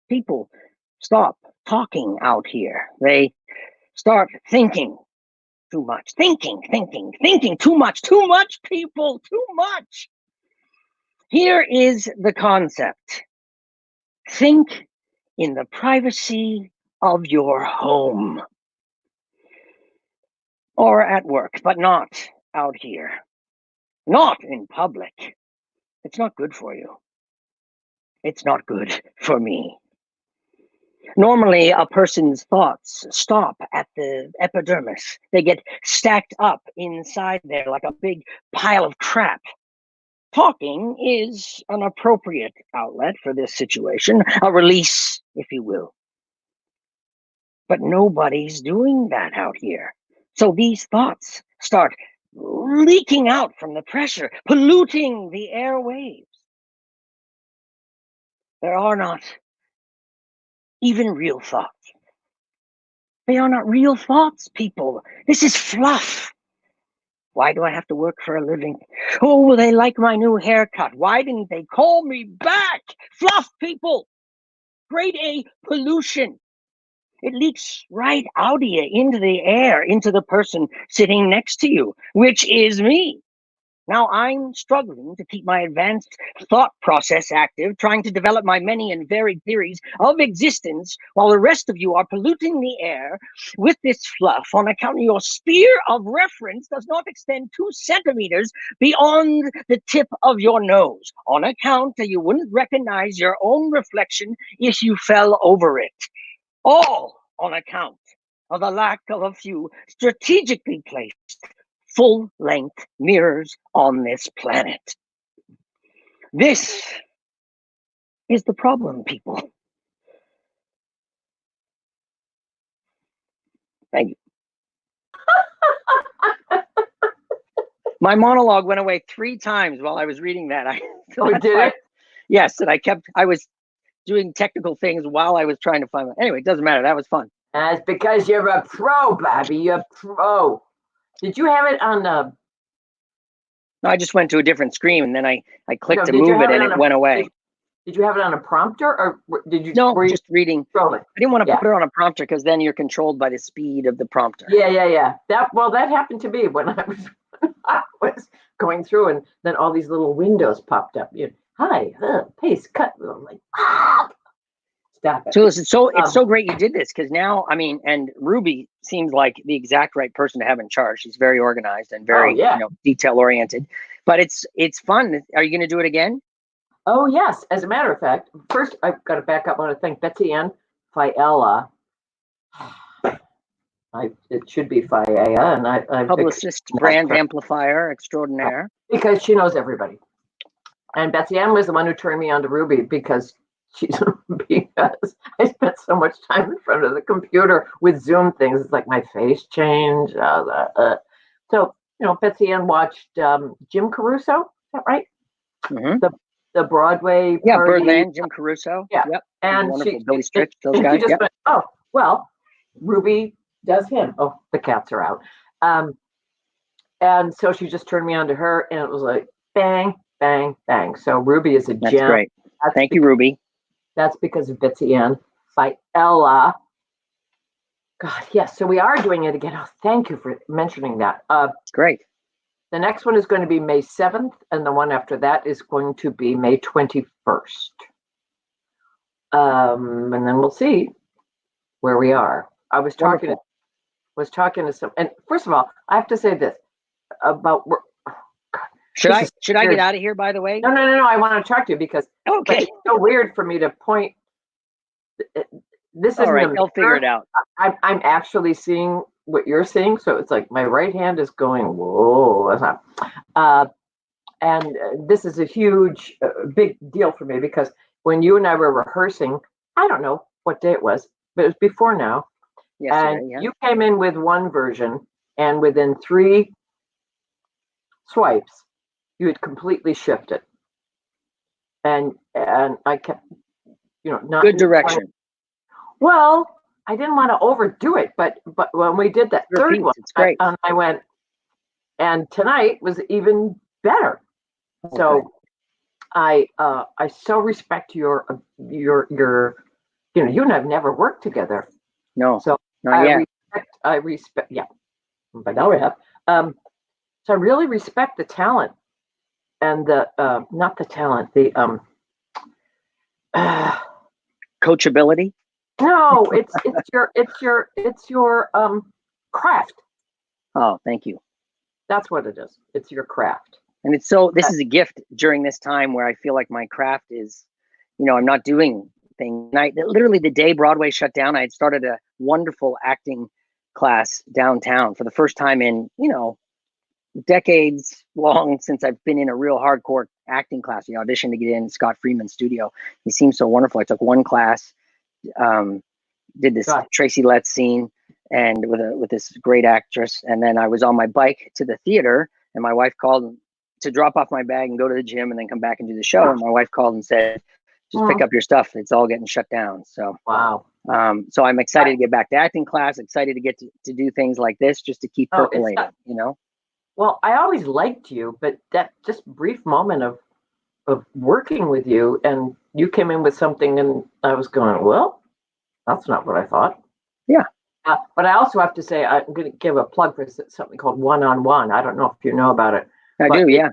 People stop talking out here. They start thinking too much. Thinking too much. Too much, people, too much. Here is the concept. Think in the privacy of your home. Or at work, but not out here. Not in public. It's not good for you. It's not good for me. Normally, a person's thoughts stop at the epidermis. They get stacked up inside there like a big pile of crap. Talking is an appropriate outlet for this situation, a release, if you will. But nobody's doing that out here. So these thoughts start leaking out from the pressure, polluting the airwaves. There are not even real thoughts. They are not real thoughts, people. This is fluff. Why do I have to work for a living? Oh, will they like my new haircut? Why didn't they call me back? Fluff, people. Grade A pollution. It leaks right out of you into the air, into the person sitting next to you, which is me. Now I'm struggling to keep my advanced thought process active, trying to develop my many and varied theories of existence, while the rest of you are polluting the air with this fluff on account of your sphere of reference does not extend 2 centimeters beyond the tip of your nose, on account that you wouldn't recognize your own reflection if you fell over it. All on account of the lack of a few strategically placed full-length mirrors on this planet. This is the problem, people. Thank you. My monologue went away 3 times while I was reading that. Did it? Yes, and I was doing technical things while I was trying to find. Anyway, it doesn't matter. That was fun. That's because you're a pro, Bobby. You're a pro. Did you have it on the? No, I just went to a different screen and then I clicked to did you move have it and on it a- went away. Did you have it on a prompter, or did you? No, were you just reading. scrolling? I didn't want to Yeah. put it on a prompter because then you're controlled by the speed of the prompter. Yeah. That happened to me when I was going through, and then all these little windows popped up. Hi, paste, cut. I'm like, stop it. So listen, it's so great you did this, because now, I mean, and Ruby seems like the exact right person to have in charge. She's very organized and very detail oriented. But it's fun. Are you going to do it again? Oh yes. As a matter of fact, first I've got to back up. I want to thank Betsy Ann Fiella. It should be Fiella, and I Publicist, brand amplifier extraordinaire. Because she knows everybody. And Betsy Ann was the one who turned me on to Ruby because I spent so much time in front of the computer with Zoom things. It's like my face changed. So Betsy Ann watched Jim Caruso. Is that right? Mm-hmm. The Broadway party. Birdland, Jim Caruso. Yeah. Yep. And wonderful Billy Stritch, those guys. She just went, oh, well, Ruby does him. Oh, the cats are out. And so she just turned me on to her, and it was like bang, bang, bang. So Ruby is a gem. That's great. Thank you, Ruby. That's because of Betsy Ann Fiella. God, yes. So we are doing it again. Oh, thank you for mentioning that. Great. The next one is going to be May 7th, and the one after that is going to be May 21st. And then we'll see where we are. I was talking to some, and first of all, I have to say this about. Should I get out of here? By the way, no. I want to talk to you because it's so weird for me to point. This is all right. I'll figure it out. I'm actually seeing what you're seeing, so it's like my right hand is going whoa, that's not. And this is a huge, big deal for me because when you and I were rehearsing, I don't know what day it was, but it was before now. Yesterday, and you came in with one version, and within 3 swipes, you had completely shifted. And I kept, not good direction. Well, I didn't want to overdo it, but when we did that third one, it's great. I went, and tonight was even better. Okay. So I so respect your you and I've never worked together. No. So I respect yeah. But now we have. So I really respect the talent and the not the talent, the coachability. No, it's your craft. Oh, thank you. That's what it is. It's your craft. And this is a gift during this time where I feel like my craft is, I'm not doing things. Literally the day Broadway shut down, I had started a wonderful acting class downtown for the first time in, decades long since I've been in a real hardcore acting class. Auditioned to get in Scott Freeman's studio. He seemed so wonderful. I took one class, did this Tracy Letts scene and with this great actress. And then I was on my bike to the theater and my wife called to drop off my bag and go to the gym and then come back and do the show. And my wife called and said, just pick up your stuff. It's all getting shut down. So, wow. So I'm excited to get back to acting class, excited to get to do things like this, just to keep percolating, Well, I always liked you, but that just brief moment of working with you, and you came in with something and I was going, well, that's not what I thought. Yeah. But I also have to say, I'm going to give a plug for something called One-on-One. I don't know if you know about it. I do, yeah.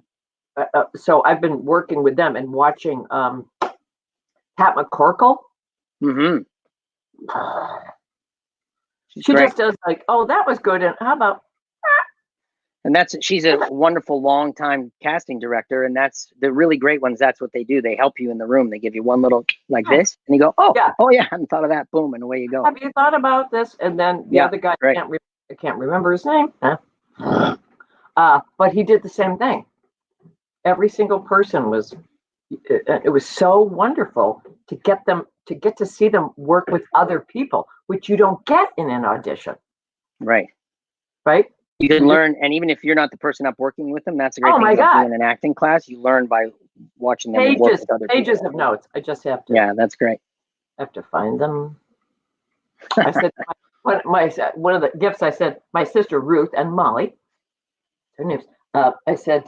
so I've been working with them and watching Pat McCorkle. Mm-hmm. She just does like, oh, that was good, and how about? And she's a wonderful long-time casting director, and that's the really great ones. That's what they do. They help you in the room. They give you one little like this, and you go, oh, yeah. Oh yeah, I hadn't thought of that. Boom, and away you go. Have you thought about this? And then the other guy, I can't remember his name. But he did the same thing. Every single person was. It was so wonderful to get to see them work with other people, which you don't get in an audition. Right. Right. You can learn, and even if you're not the person up working with them, that's a great thing about doing an acting class. You learn by watching them work with other people. Pages of notes. I just have to. Yeah, that's great. I have to find them. I said one of the gifts. I said my sister Ruth and Molly. Her names. I said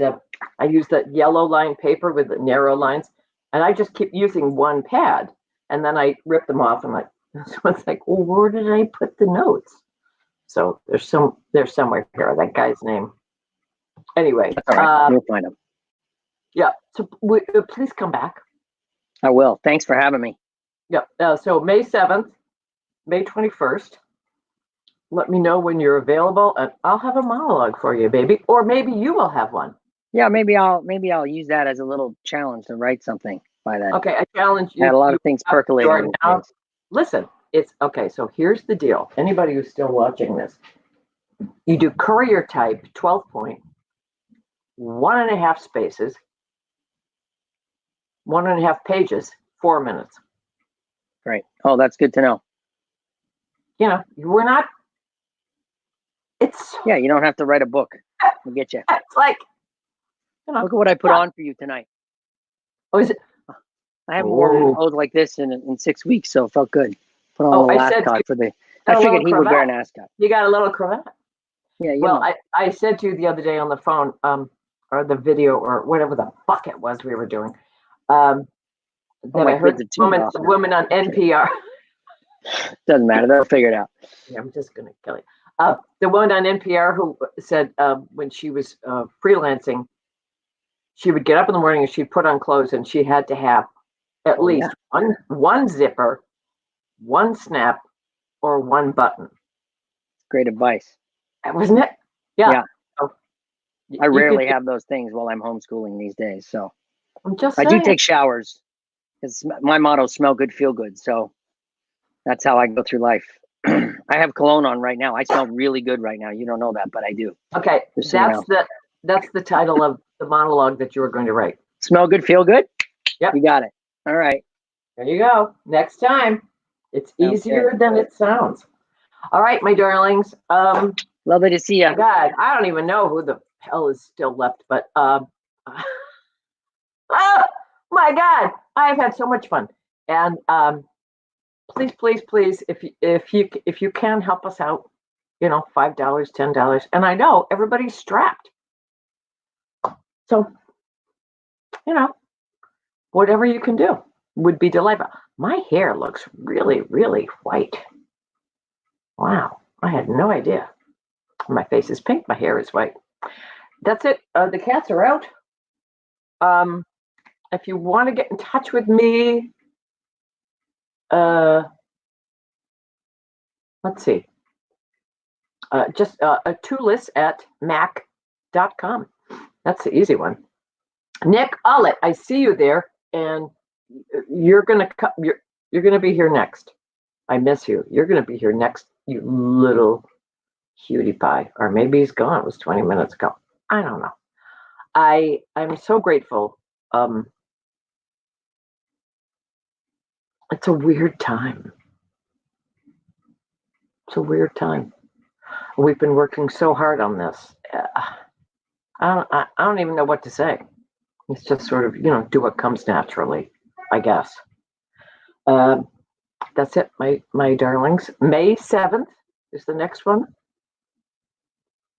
I use the yellow line paper with the narrow lines, and I just keep using one pad, and then I rip them off. And so it's like, well, where did I put the notes? So there's somewhere here, that guy's name. Anyway, that's all right. You'll find him. Yeah. So please come back. I will. Thanks for having me. Yeah. So May 7th, May 21st. Let me know when you're available, and I'll have a monologue for you, baby. Or maybe you will have one. Yeah, maybe I'll use that as a little challenge to write something by then. Okay, I challenge you. I had a lot of things percolating. Listen, it's okay. So here's the deal. Anybody who's still watching this, you do courier type, 12 point, 1.5 spaces, 1.5 pages, 4 minutes. Great. Oh, that's good to know. You know, we're not. Yeah, you don't have to write a book. We'll get you. It's like, you know, look at what I put on for you tonight. Oh, is it? I haven't worn clothes like this in 6 weeks, so it felt good. Put on a little ascot for the. I figured he would wear an ascot. You got a little cravat. Yeah. Well, I said to you the other day on the phone, or the video, or whatever the fuck it was we were doing, that I heard the woman on NPR. Doesn't matter. They'll figure it out. Yeah, I'm just gonna kill you. The woman on NPR who said when she was freelancing, she would get up in the morning and she'd put on clothes, and she had to have at least one zipper, one snap, or one button. Great advice. Wasn't it? Yeah. So I rarely have those things while I'm homeschooling these days. So I'm just I do take showers because my motto is smell good, feel good. So that's how I go through life. I have cologne on right now. I smell really good right now. You don't know that, but I do. Okay. That's the title of the monologue that you were going to write. Smell good, feel good? Yep. You got it. All right. There you go. Next time. It's easier than it sounds. All right, my darlings. Lovely to see you. God, I don't even know who the hell is still left, but oh my God, I've had so much fun. And please, if you can help us out, you know, $5, $10, and I know everybody's strapped. So, you know, whatever you can do would be delightful. My hair looks really, really white. Wow, I had no idea. My face is pink, my hair is white. That's it. The cats are out. If you want to get in touch with me, let's see. Just a tulis@mac.com. That's the easy one. Nick Ullett, I see you there, and you're gonna be here next. I miss you. You're gonna be here next, you little cutie pie. Or maybe he's gone. It was 20 minutes ago. I don't know. I'm so grateful. It's a weird time. It's a weird time. We've been working so hard on this. I don't even know what to say. It's just sort of, you know, do what comes naturally, I guess. That's it, my darlings. May 7th is the next one.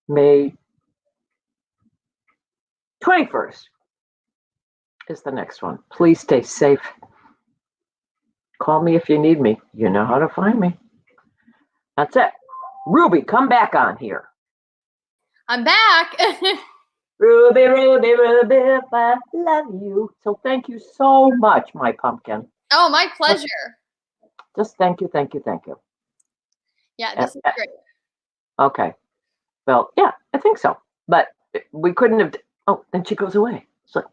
May 21st is the next one. Please stay safe. Call me if you need me. You know how to find me. That's it. Ruby, come back on here. I'm back. Ruby, Ruby, Ruby, if I love you. So thank you so much, my pumpkin. Oh, my pleasure. Just thank you, thank you, thank you. Yeah, this is great. Okay. Well, yeah, I think so. But we couldn't have. Oh, then she goes away. So,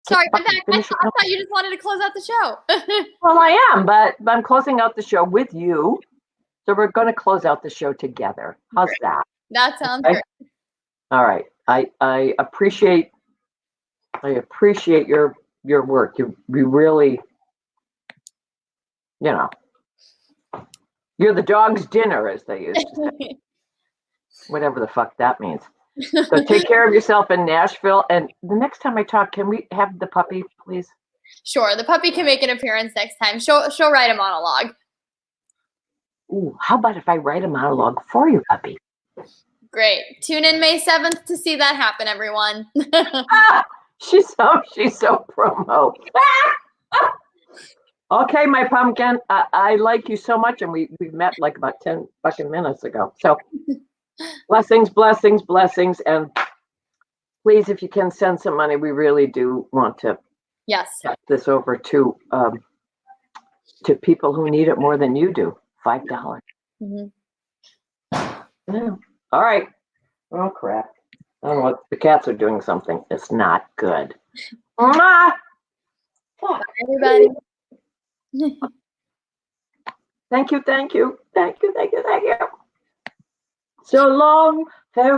Sorry, I'm back. I finish thought you just wanted to close out the show. well, I am, but I'm closing out the show with you. So we're going to close out the show together. How's Great. that? That sounds Okay? great. All right. I appreciate your work. You really, you know, you're the dog's dinner, as they used to say. Whatever the fuck that means. So take care of yourself in Nashville. And the next time I talk, can we have the puppy, please? Sure, the puppy can make an appearance next time. She'll write a monologue. Ooh, how about if I write a monologue for you, puppy? Great. Tune in May 7th to see that happen, everyone. She's so promo. Okay, my pumpkin. I like you so much, and we met like about 10 fucking minutes ago. So blessings, blessings, blessings, and please, if you can send some money, we really do want to yes get this over to people who need it more than you do. $5. Mm-hmm. Yeah. All right. Oh crap! I don't know what the cats are doing. Something. It's not good. Bye, everybody. Thank you, thank you, thank you, thank you, thank you. So long, farewell.